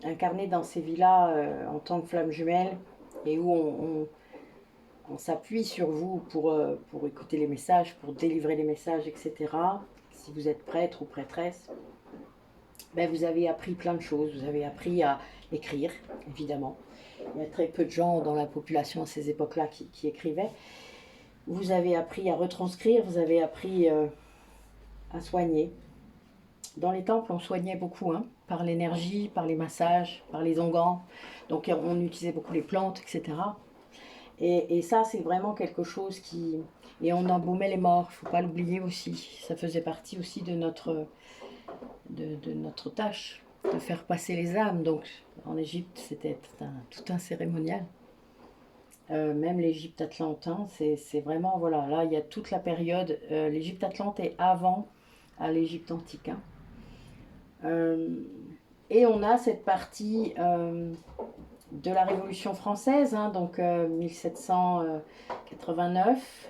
incarné dans ces vies-là en tant que flamme jumelle, et où on s'appuie sur vous pour écouter les messages, pour délivrer les messages, etc. Si vous êtes prêtre ou prêtresse, ben vous avez appris plein de choses. Vous avez appris à écrire, évidemment. Il y a très peu de gens dans la population à ces époques-là qui écrivaient. Vous avez appris à retranscrire, vous avez appris à soigner. Dans les temples, on soignait beaucoup, hein, par l'énergie, par les massages, par les onguents. Donc on utilisait beaucoup les plantes, etc. Et ça, c'est vraiment quelque chose qui... Et on embaumait les morts, il ne faut pas l'oublier aussi. Ça faisait partie aussi de notre tâche, de faire passer les âmes. Donc en Égypte, c'était tout un cérémonial. Même l'Égypte atlantin, c'est vraiment... Voilà, là, il y a toute la période... L'Égypte atlante est avant à l'Égypte antique, hein. Et on a cette partie de la Révolution française, hein, donc 1789.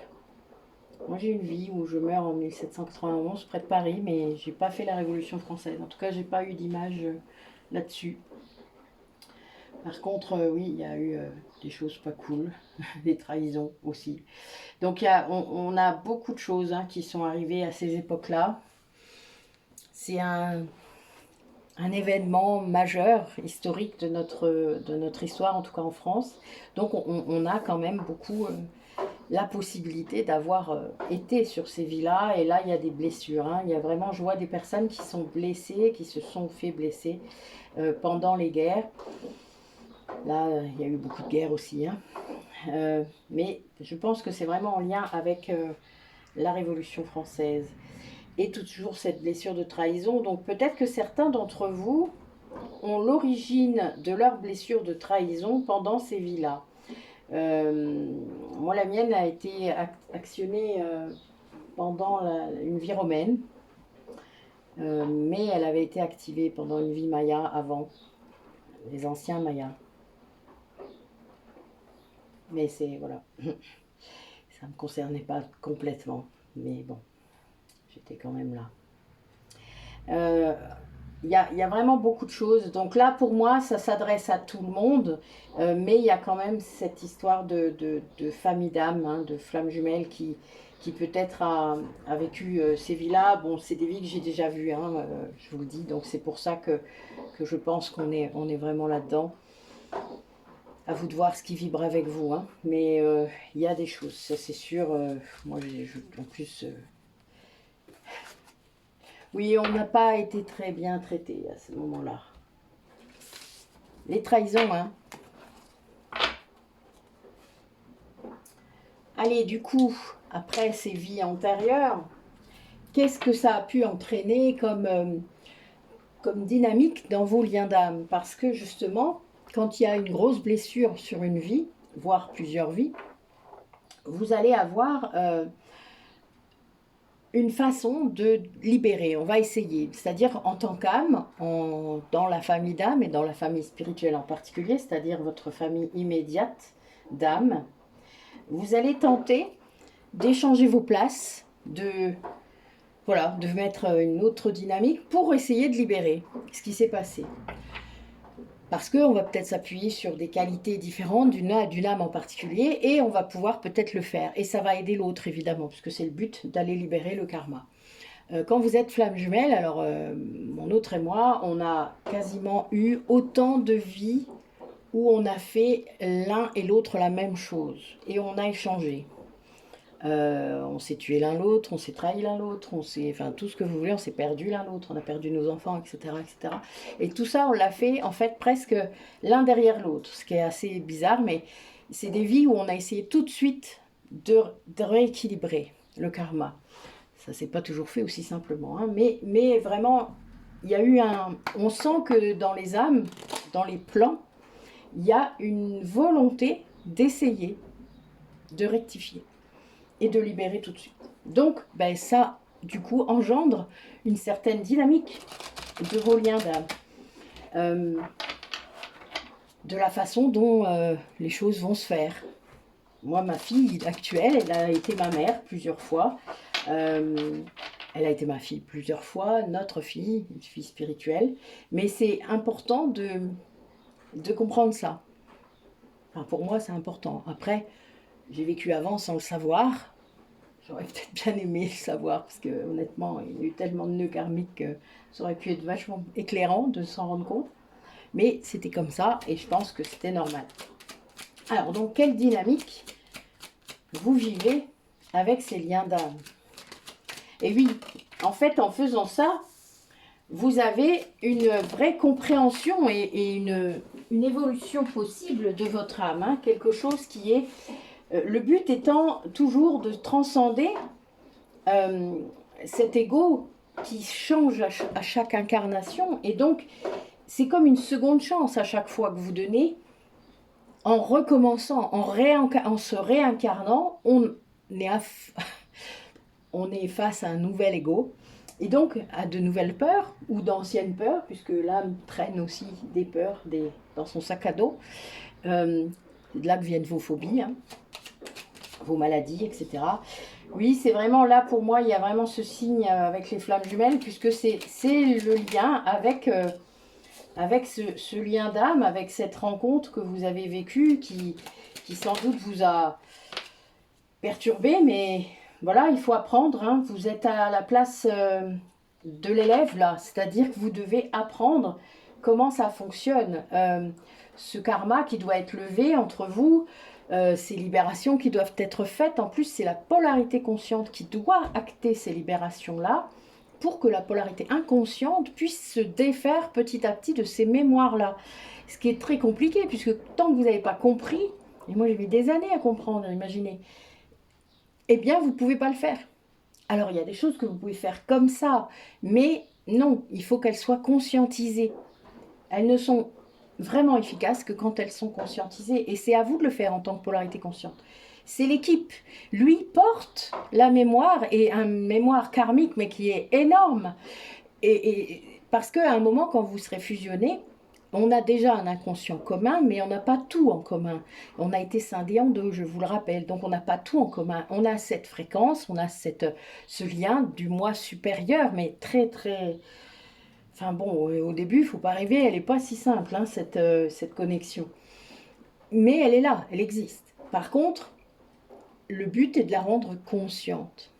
Moi j'ai une vie où je meurs en 1791 près de Paris, mais j'ai pas fait la Révolution française. En tout cas, j'ai pas eu d'image là-dessus. Par contre, oui, il y a eu des choses pas cool, des trahisons aussi. Donc on a beaucoup de choses, hein, qui sont arrivées à ces époques-là. C'est un un événement majeur, historique de notre histoire, en tout cas en France. Donc on a quand même beaucoup la possibilité d'avoir été sur ces villas. Et là, il y a des blessures. Hein. Il y a vraiment, je vois des personnes qui sont blessées, qui se sont fait blesser pendant les guerres. Là, il y a eu beaucoup de guerres aussi. Hein. Mais je pense que c'est vraiment en lien avec la Révolution française. Et toujours cette blessure de trahison. Donc peut-être que certains d'entre vous ont l'origine de leur blessure de trahison pendant ces vies-là. Moi, la mienne a été actionnée pendant une vie romaine, mais elle avait été activée pendant une vie maya avant, les anciens mayas. Mais c'est, voilà, ça ne me concernait pas complètement, mais bon, j'étais quand même là. Il y a vraiment beaucoup de choses. Donc là, pour moi, ça s'adresse à tout le monde. Mais il y a quand même cette histoire de famille d'âme, hein, de flamme jumelle qui peut-être a vécu ces vies-là. Bon, c'est des vies que j'ai déjà vues, hein, je vous le dis. Donc c'est pour ça que je pense qu'on est vraiment là-dedans. À vous de voir ce qui vibre avec vous. Hein. Mais il y a des choses, ça c'est sûr. Moi, en plus... Oui, on n'a pas été très bien traité à ce moment-là. Les trahisons, hein. Allez, du coup, après ces vies antérieures, qu'est-ce que ça a pu entraîner comme dynamique dans vos liens d'âme? Parce que justement, quand il y a une grosse blessure sur une vie, voire plusieurs vies, vous allez avoir une façon de libérer. On va essayer, c'est-à-dire en tant qu'âme, dans la famille d'âme et dans la famille spirituelle en particulier, c'est-à-dire votre famille immédiate d'âme, vous allez tenter d'échanger vos places, de mettre une autre dynamique pour essayer de libérer ce qui s'est passé. Parce qu'on va peut-être s'appuyer sur des qualités différentes d'une âme en particulier et on va pouvoir peut-être le faire. Et ça va aider l'autre évidemment, puisque c'est le but d'aller libérer le karma. Quand vous êtes flamme jumelle, alors mon autre et moi, on a quasiment eu autant de vies où on a fait l'un et l'autre la même chose. Et on a échangé. On s'est tué l'un l'autre, on s'est trahi l'un l'autre, enfin tout ce que vous voulez, on s'est perdu l'un l'autre, on a perdu nos enfants, etc., etc. Et tout ça, on l'a fait en fait presque l'un derrière l'autre, ce qui est assez bizarre, mais c'est des vies où on a essayé tout de suite de rééquilibrer le karma. Ça s'est pas toujours fait aussi simplement, hein, mais vraiment, il y a eu on sent que dans les âmes, dans les plans, il y a une volonté d'essayer de rectifier et de libérer tout de suite. Donc, ça, du coup, engendre une certaine dynamique de vos liens d'âme, de la façon dont les choses vont se faire. Moi, ma fille actuelle, elle a été ma mère plusieurs fois. Elle a été ma fille plusieurs fois, notre fille, une fille spirituelle. Mais c'est important de comprendre ça. Enfin, pour moi, c'est important. Après, j'ai vécu avant sans le savoir. J'aurais peut-être bien aimé le savoir, parce que honnêtement, il y a eu tellement de nœuds karmiques que ça aurait pu être vachement éclairant de s'en rendre compte. Mais c'était comme ça, et je pense que c'était normal. Alors, donc, quelle dynamique vous vivez avec ces liens d'âme? Et oui, en fait, en faisant ça, vous avez une vraie compréhension et une évolution possible de votre âme. Hein, quelque chose qui est... le but étant toujours de transcender cet ego qui change à chaque incarnation. Et donc, c'est comme une seconde chance à chaque fois que vous donnez. En recommençant, en se réincarnant, on est face à un nouvel ego. Et donc, à de nouvelles peurs, ou d'anciennes peurs, puisque l'âme traîne aussi des peurs dans son sac à dos. C'est de là que viennent vos phobies, hein, vos maladies, etc. Oui, c'est vraiment là, pour moi, il y a vraiment ce signe avec les flammes jumelles, puisque c'est le lien avec ce lien d'âme, avec cette rencontre que vous avez vécue, qui sans doute vous a perturbé, mais voilà, il faut apprendre. Hein. Vous êtes à la place de l'élève là, c'est-à-dire que vous devez apprendre comment ça fonctionne. Ce karma qui doit être levé entre vous, ces libérations qui doivent être faites. En plus, c'est la polarité consciente qui doit acter ces libérations-là pour que la polarité inconsciente puisse se défaire petit à petit de ces mémoires-là. Ce qui est très compliqué, puisque tant que vous n'avez pas compris, et moi j'ai mis des années à comprendre, imaginez, eh bien vous ne pouvez pas le faire. Alors il y a des choses que vous pouvez faire comme ça, mais non, il faut qu'elles soient conscientisées. Elles ne sont vraiment efficaces que quand elles sont conscientisées. Et c'est à vous de le faire en tant que polarité consciente. C'est l'équipe. Lui porte la mémoire, et une mémoire karmique, mais qui est énorme. Et parce qu'à un moment, quand vous serez fusionnés, on a déjà un inconscient commun, mais on n'a pas tout en commun. On a été scindé en deux, je vous le rappelle. Donc on n'a pas tout en commun. On a cette fréquence, on a ce lien du moi supérieur, mais très, très... Enfin bon, au début, il ne faut pas rêver, elle n'est pas si simple, hein, cette connexion. Mais elle est là, elle existe. Par contre, le but est de la rendre consciente.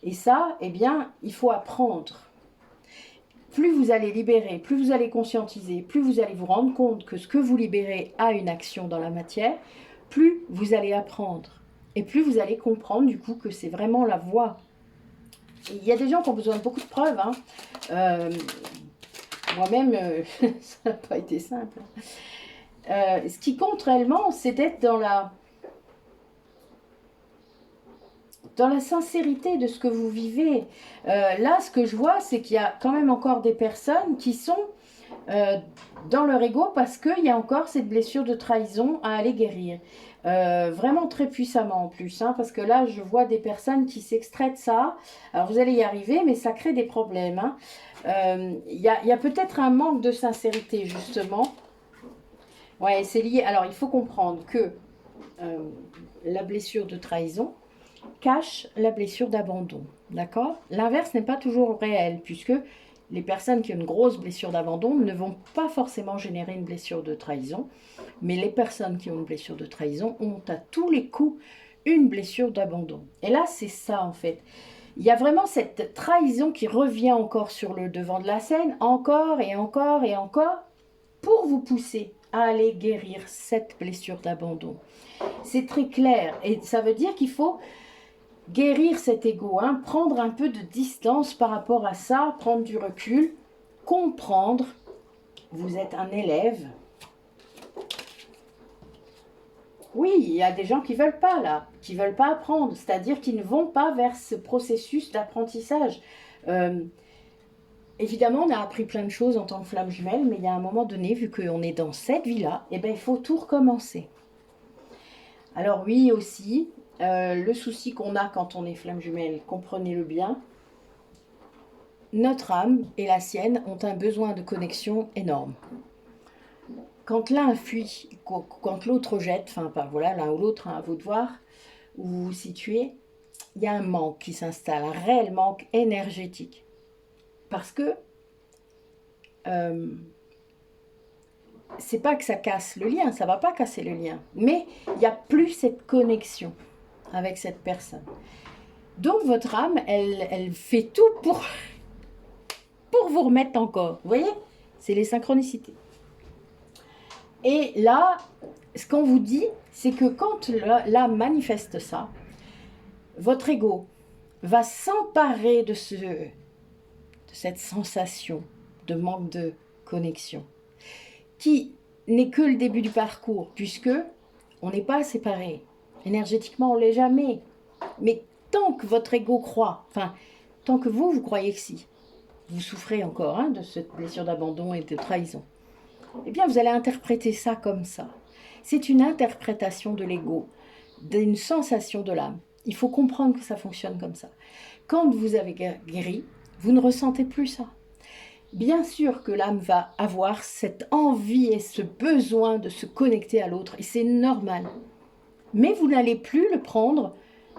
Et ça, eh bien, il faut apprendre. Plus vous allez libérer, plus vous allez conscientiser, plus vous allez vous rendre compte que ce que vous libérez a une action dans la matière, plus vous allez apprendre. Et plus vous allez comprendre du coup que c'est vraiment la voie. Il y a des gens qui ont besoin de beaucoup de preuves. Hein. Moi-même, ça n'a pas été simple. Ce qui compte réellement, c'est d'être dans la sincérité de ce que vous vivez. Là, ce que je vois, c'est qu'il y a quand même encore des personnes qui sont dans leur ego parce qu'il y a encore cette blessure de trahison à aller guérir. Vraiment très puissamment en plus, hein, parce que là, je vois des personnes qui s'extraient de ça. Alors, vous allez y arriver, mais ça crée des problèmes. Hein. Y a peut-être un manque de sincérité, justement. Ouais, c'est lié. Alors, il faut comprendre que la blessure de trahison cache la blessure d'abandon. D'accord? L'inverse n'est pas toujours réel, puisque les personnes qui ont une grosse blessure d'abandon ne vont pas forcément générer une blessure de trahison, mais les personnes qui ont une blessure de trahison ont à tous les coups une blessure d'abandon. Et là, c'est ça en fait. Il y a vraiment cette trahison qui revient encore sur le devant de la scène, encore et encore et encore, pour vous pousser à aller guérir cette blessure d'abandon. C'est très clair, et ça veut dire qu'il faut guérir cet ego, hein, prendre un peu de distance par rapport à ça, prendre du recul, comprendre, vous êtes un élève. Oui, il y a des gens qui ne veulent pas là, qui ne veulent pas apprendre, c'est-à-dire qu'ils ne vont pas vers ce processus d'apprentissage. Évidemment, on a appris plein de choses en tant que flamme jumelle, mais il y a un moment donné, vu qu'on est dans cette vie-là, eh ben, il faut tout recommencer. Alors oui, aussi, le souci qu'on a quand on est flamme jumelle, comprenez-le bien, notre âme et la sienne ont un besoin de connexion énorme. Quand l'un fuit, quand l'autre jette, enfin voilà, l'un ou l'autre, hein, à vous de voir où vous vous situez, il y a un manque qui s'installe, un réel manque énergétique. Parce que c'est pas que ça casse le lien, ça va pas casser le lien, mais il n'y a plus cette connexion avec cette personne. Donc votre âme, elle fait tout pour vous remettre encore. Vous voyez? C'est les synchronicités. Et là, ce qu'on vous dit, c'est que quand l'âme manifeste ça, votre ego va s'emparer de cette sensation de manque de connexion, qui n'est que le début du parcours, puisque on n'est pas séparés. Énergétiquement, on ne l'est jamais. Mais tant que votre ego croit, enfin, tant que vous croyez que si, vous souffrez encore de cette blessure d'abandon et de trahison, eh bien, vous allez interpréter ça comme ça. C'est une interprétation de l'ego, d'une sensation de l'âme. Il faut comprendre que ça fonctionne comme ça. Quand vous avez guéri, vous ne ressentez plus ça. Bien sûr que l'âme va avoir cette envie et ce besoin de se connecter à l'autre, et c'est normal. Mais vous n'allez plus le prendre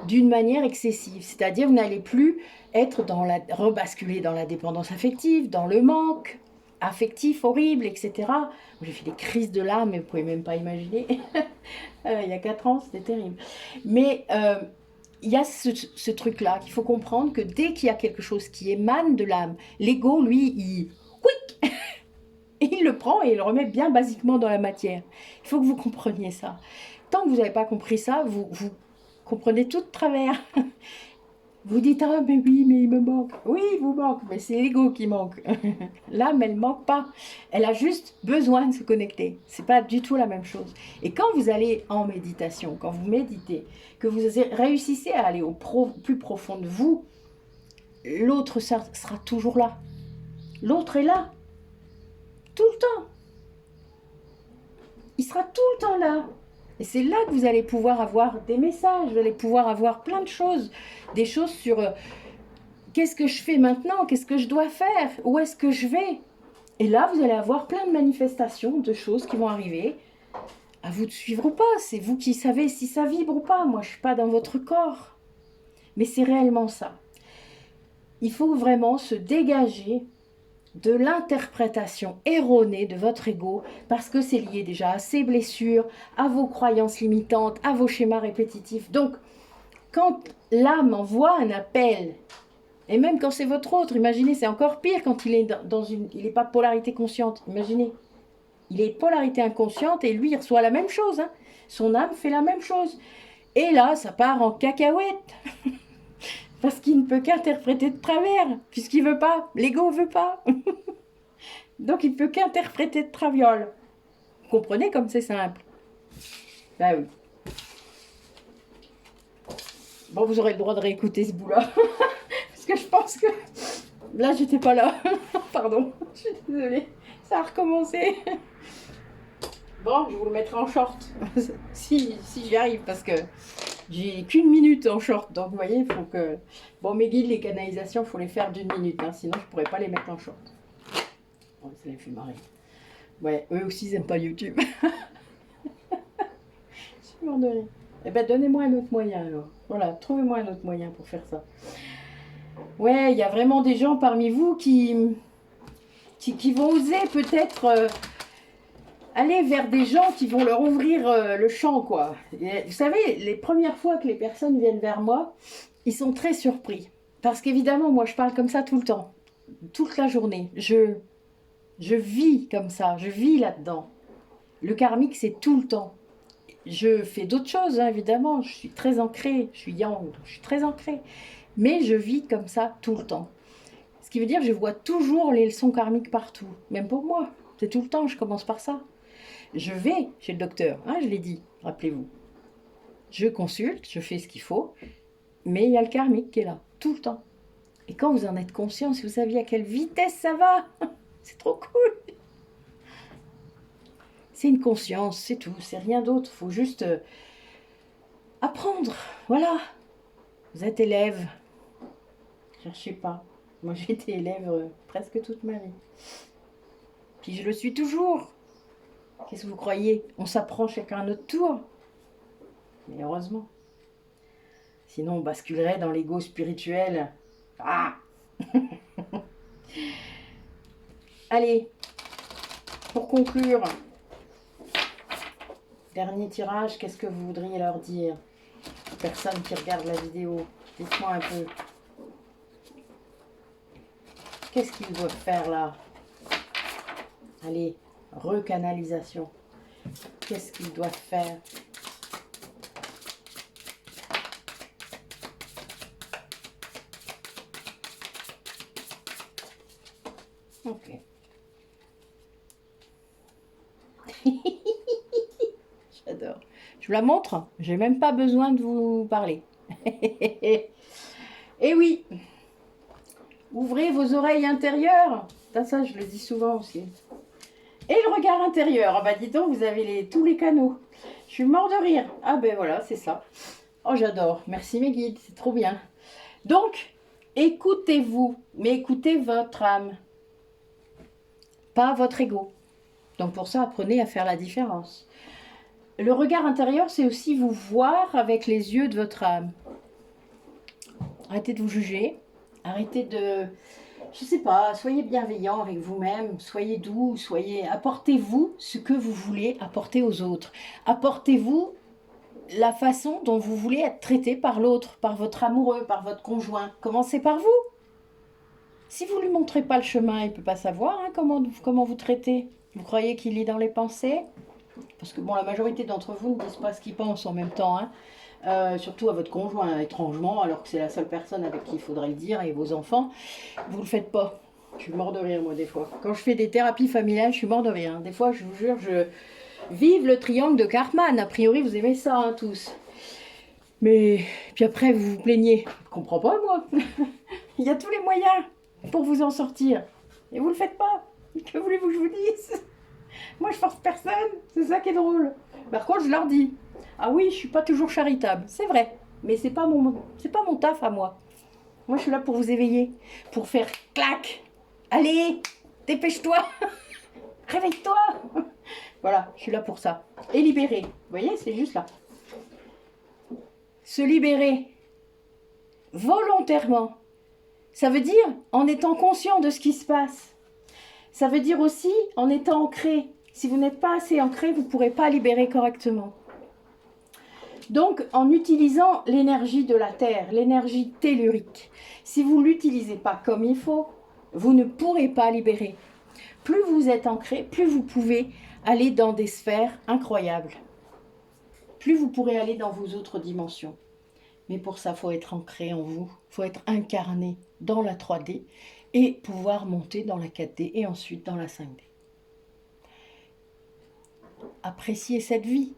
d'une manière excessive, c'est-à-dire vous n'allez plus être rebasculer dans la dépendance affective, dans le manque affectif horrible, etc. J'ai fait des crises de larmes, mais vous ne pouvez même pas imaginer. Il y a 4 ans, c'était terrible. Mais il y a ce truc-là qu'il faut comprendre, que dès qu'il y a quelque chose qui émane de l'âme, l'ego, lui, quick, et il le prend et il le remet bien basiquement dans la matière. Il faut que vous compreniez ça. Tant que vous n'avez pas compris ça, vous comprenez tout de travers. Vous dites, ah mais oui, mais il me manque. Oui, il vous manque, mais c'est l'ego qui manque. L'âme, elle ne manque pas. Elle a juste besoin de se connecter. C'est pas du tout la même chose. Et quand vous allez en méditation, quand vous méditez, que vous réussissez à aller au plus profond de vous, l'autre sera toujours là. L'autre est là. Tout le temps. Il sera tout le temps là. Et c'est là que vous allez pouvoir avoir des messages, vous allez pouvoir avoir plein de choses. Des choses sur qu'est-ce que je fais maintenant, qu'est-ce que je dois faire, où est-ce que je vais. Et là, vous allez avoir plein de manifestations, de choses qui vont arriver. À vous de suivre ou pas, c'est vous qui savez si ça vibre ou pas. Moi, je ne suis pas dans votre corps. Mais c'est réellement ça. Il faut vraiment se dégager de l'interprétation erronée de votre ego, parce que c'est lié déjà à ses blessures, à vos croyances limitantes, à vos schémas répétitifs. Donc, quand l'âme envoie un appel, et même quand c'est votre autre, imaginez, c'est encore pire quand il est il n'est pas polarité consciente, imaginez. Il est polarité inconsciente et lui, il reçoit la même chose. Hein. Son âme fait la même chose. Et là, ça part en cacahuète. Parce qu'il ne peut qu'interpréter de travers, puisqu'il veut pas, l'ego veut pas. Donc il peut qu'interpréter de traviole. Vous comprenez comme c'est simple? Ben oui. Bon, vous aurez le droit de réécouter ce bout-là. Parce que je pense que... Là, j'étais pas là. Pardon, je suis désolée. Ça a recommencé. Bon, je vous le mettrai en short. si j'y arrive, parce que... J'ai qu'une minute en short, donc vous voyez, il faut que... Bon, mes guides, les canalisations, il faut les faire d'une minute, hein, sinon je ne pourrais pas les mettre en short. Oh, ça les fait marrer. Ouais, eux aussi, ils n'aiment pas YouTube. Je suis mort de rire. Eh ben, donnez-moi un autre moyen, alors. Voilà, trouvez-moi un autre moyen pour faire ça. Ouais, il y a vraiment des gens parmi vous qui vont oser peut-être... aller vers des gens qui vont leur ouvrir le champ, quoi. Et, vous savez, les premières fois que les personnes viennent vers moi, ils sont très surpris. Parce qu'évidemment, moi, je parle comme ça tout le temps. Toute la journée. Je vis comme ça. Je vis là-dedans. Le karmique, c'est tout le temps. Je fais d'autres choses, hein, évidemment. Je suis très ancrée. Je suis yang. Je suis très ancrée. Mais je vis comme ça tout le temps. Ce qui veut dire que je vois toujours les leçons karmiques partout. Même pour moi. C'est tout le temps. Je commence par ça. Je vais chez le docteur, hein, je l'ai dit, rappelez-vous. Je consulte, je fais ce qu'il faut, mais il y a le karmique qui est là, tout le temps. Et quand vous en êtes conscient, si vous saviez à quelle vitesse ça va, c'est trop cool. C'est une conscience, c'est tout, c'est rien d'autre. Il faut juste apprendre, voilà. Vous êtes élève, cherchez pas. Moi j'ai été élève presque toute ma vie. Puis je le suis toujours. Qu'est-ce que vous croyez? On s'apprend chacun à notre tour. Mais heureusement. Sinon, on basculerait dans l'ego spirituel. Ah. Allez, pour conclure, dernier tirage, qu'est-ce que vous voudriez leur dire? Personne qui regarde la vidéo, dites-moi un peu. Qu'est-ce qu'ils doivent faire là? Allez, recanalisation. Qu'est-ce qu'ils doivent faire? Ok. J'adore. Je vous la montre. J'ai même pas besoin de vous parler. Et oui. Ouvrez vos oreilles intérieures. Ça, je le dis souvent aussi. Et le regard intérieur. Ah bah dis donc, vous avez tous les canaux. Je suis mort de rire. Ah ben voilà, c'est ça. Oh, j'adore. Merci mes guides, c'est trop bien. Donc, écoutez-vous, mais écoutez votre âme. Pas votre ego. Donc pour ça, apprenez à faire la différence. Le regard intérieur, c'est aussi vous voir avec les yeux de votre âme. Arrêtez de vous juger. Arrêtez de... Je sais pas, soyez bienveillant avec vous-même, soyez doux, apportez-vous ce que vous voulez apporter aux autres. Apportez-vous la façon dont vous voulez être traité par l'autre, par votre amoureux, par votre conjoint. Commencez par vous. Si vous ne lui montrez pas le chemin, il ne peut pas savoir hein, comment vous traitez. Vous croyez qu'il lit dans les pensées? Parce que bon, la majorité d'entre vous ne disent pas ce qu'ils pensent en même temps. Surtout à votre conjoint, étrangement, alors que c'est la seule personne avec qui il faudrait le dire, et vos enfants. Vous ne le faites pas. Je suis mort de rire, moi, des fois. Quand je fais des thérapies familiales, je suis mort de rire. Des fois, je vous jure, vive le triangle de Cartman. A priori, vous aimez ça, hein, tous. Mais, puis après, vous vous plaignez. Je ne comprends pas, moi. Il y a tous les moyens pour vous en sortir. Et vous ne le faites pas. Que voulez-vous que je vous dise? Moi, je force personne. C'est ça qui est drôle. Par contre, je leur dis. Ah oui, je suis pas toujours charitable. C'est vrai. Mais c'est pas mon taf à moi. Moi, je suis là pour vous éveiller. Pour faire clac. Allez, dépêche-toi. Réveille-toi. Voilà, je suis là pour ça. Et libérer. Vous voyez, c'est juste là. Se libérer volontairement. Ça veut dire en étant conscient de ce qui se passe. Ça veut dire aussi en étant ancré. Si vous n'êtes pas assez ancré, vous ne pourrez pas libérer correctement. Donc, en utilisant l'énergie de la Terre, l'énergie tellurique, si vous ne l'utilisez pas comme il faut, vous ne pourrez pas libérer. Plus vous êtes ancré, plus vous pouvez aller dans des sphères incroyables. Plus vous pourrez aller dans vos autres dimensions. Mais pour ça, il faut être ancré en vous, il faut être incarné dans la 3D et pouvoir monter dans la 4D et ensuite dans la 5D. Appréciez cette vie.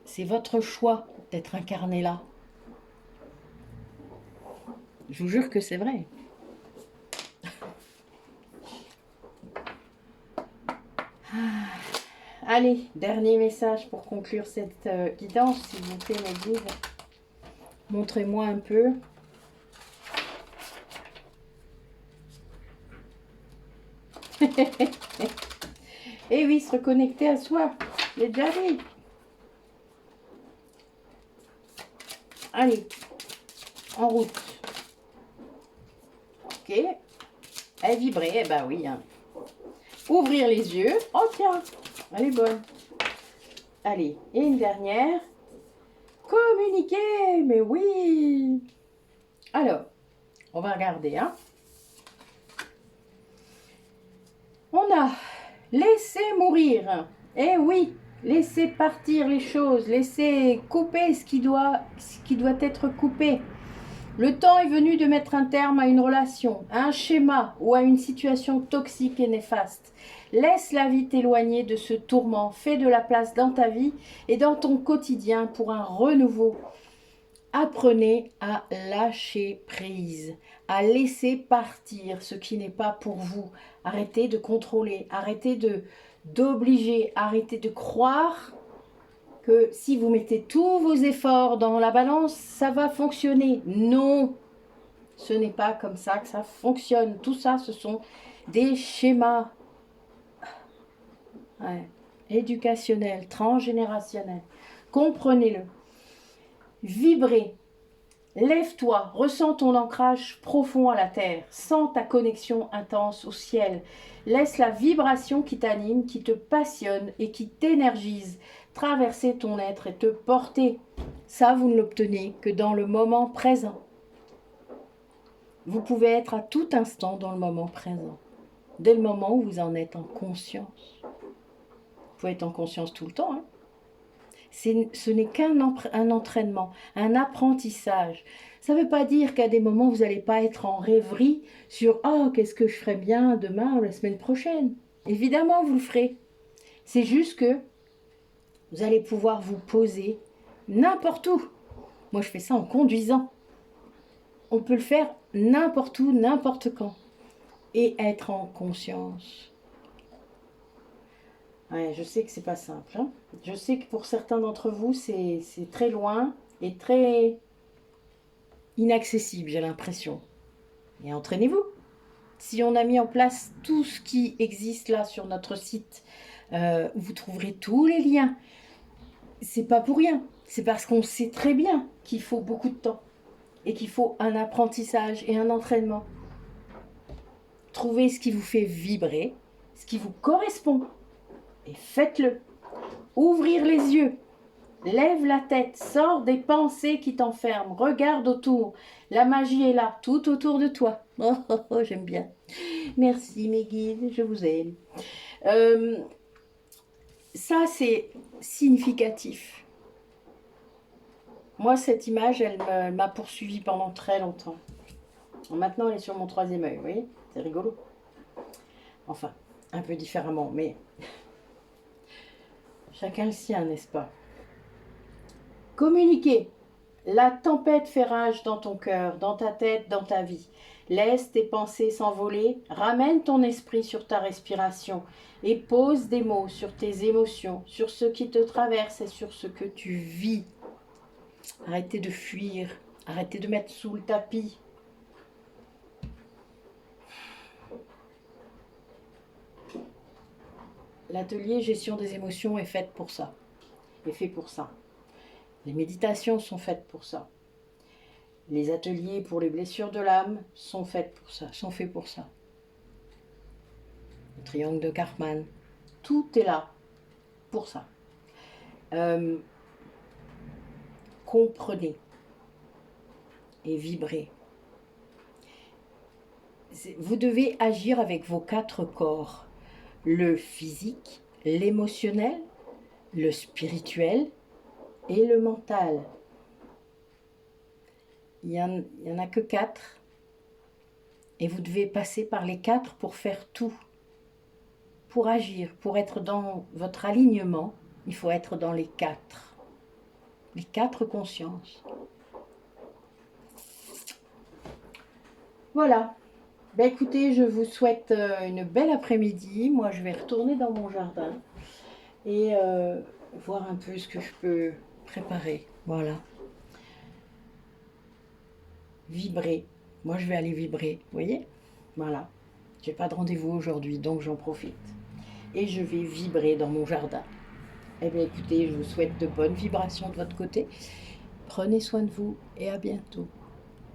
C'est votre choix d'être incarné là. Je vous jure que c'est vrai. Allez, dernier message pour conclure cette guidance, s'il vous plaît, mes guides. Montrez-moi un peu. Et oui, se reconnecter à soi. J'ai déjà dit. Allez, en route. Ok. Elle vibrait, eh ben oui. Hein. Ouvrir les yeux. Oh tiens, elle est bonne. Allez, et une dernière. Communiquer, mais oui. Alors, on va regarder. Hein. On a laissé mourir. Eh oui, laisser partir les choses, laisser couper ce qui doit être coupé. Le temps est venu de mettre un terme à une relation, à un schéma ou à une situation toxique et néfaste. Laisse la vie t'éloigner de ce tourment, fais de la place dans ta vie et dans ton quotidien pour un renouveau. Apprenez à lâcher prise, à laisser partir ce qui n'est pas pour vous. Arrêtez de contrôler, arrêtez d'obliger, arrêtez de croire que si vous mettez tous vos efforts dans la balance, ça va fonctionner. Non, ce n'est pas comme ça que ça fonctionne. Tout ça, ce sont des schémas éducationnels, transgénérationnels. Comprenez-le. Vibrez. Lève-toi, ressens ton ancrage profond à la terre, sens ta connexion intense au ciel. Laisse la vibration qui t'anime, qui te passionne et qui t'énergise traverser ton être et te porter. Ça, vous ne l'obtenez que dans le moment présent. Vous pouvez être à tout instant dans le moment présent, dès le moment où vous en êtes en conscience. Vous pouvez être en conscience tout le temps, hein. Ce n'est qu'un entraînement, un apprentissage. Ça ne veut pas dire qu'à des moments, vous n'allez pas être en rêverie sur « Oh, qu'est-ce que je ferai bien demain ou la semaine prochaine ?» Évidemment, vous le ferez. C'est juste que vous allez pouvoir vous poser n'importe où. Moi, je fais ça en conduisant. On peut le faire n'importe où, n'importe quand. Et être en conscience. Ouais, je sais que c'est pas simple. Hein. Je sais que pour certains d'entre vous, c'est très loin et très inaccessible, j'ai l'impression. Et entraînez-vous. Si on a mis en place tout ce qui existe là sur notre site, vous trouverez tous les liens. C'est pas pour rien. C'est parce qu'on sait très bien qu'il faut beaucoup de temps et qu'il faut un apprentissage et un entraînement. Trouvez ce qui vous fait vibrer, ce qui vous correspond. Et faites-le. Ouvrir les yeux. Lève la tête, sors des pensées qui t'enferment, regarde autour. La magie est là, tout autour de toi. Oh, oh, oh, j'aime bien. Merci mes guides, je vous aime. Ça, c'est significatif. Moi, cette image, elle m'a poursuivie pendant très longtemps. Maintenant, elle est sur mon troisième œil, vous voyez? C'est rigolo. Enfin, un peu différemment, mais chacun le sien, n'est-ce pas? Communiquer. La tempête fait rage dans ton cœur, dans ta tête, dans ta vie. Laisse tes pensées s'envoler, ramène ton esprit sur ta respiration et pose des mots sur tes émotions, sur ce qui te traverse et sur ce que tu vis. Arrêtez de fuir, arrêtez de mettre sous le tapis. L'atelier gestion des émotions est fait pour ça, est fait pour ça. Les méditations sont faites pour ça. Les ateliers pour les blessures de l'âme sont faits pour ça, Le triangle de Karpman, tout est là pour ça. Comprenez et vibrez. Vous devez agir avec vos 4 corps. Le physique, l'émotionnel, le spirituel et le mental. Il y en a que 4. Et vous devez passer par les 4 pour faire tout. Pour agir, pour être dans votre alignement, il faut être dans les 4. Les 4 consciences. Voilà. Ben écoutez, je vous souhaite une belle après-midi. Moi, je vais retourner dans mon jardin et voir un peu ce que je peux préparer. Voilà. Vibrer. Moi, je vais aller vibrer. Vous voyez? Voilà. J'ai pas de rendez-vous aujourd'hui, donc j'en profite. Et je vais vibrer dans mon jardin. Eh bien, écoutez, je vous souhaite de bonnes vibrations de votre côté. Prenez soin de vous et à bientôt.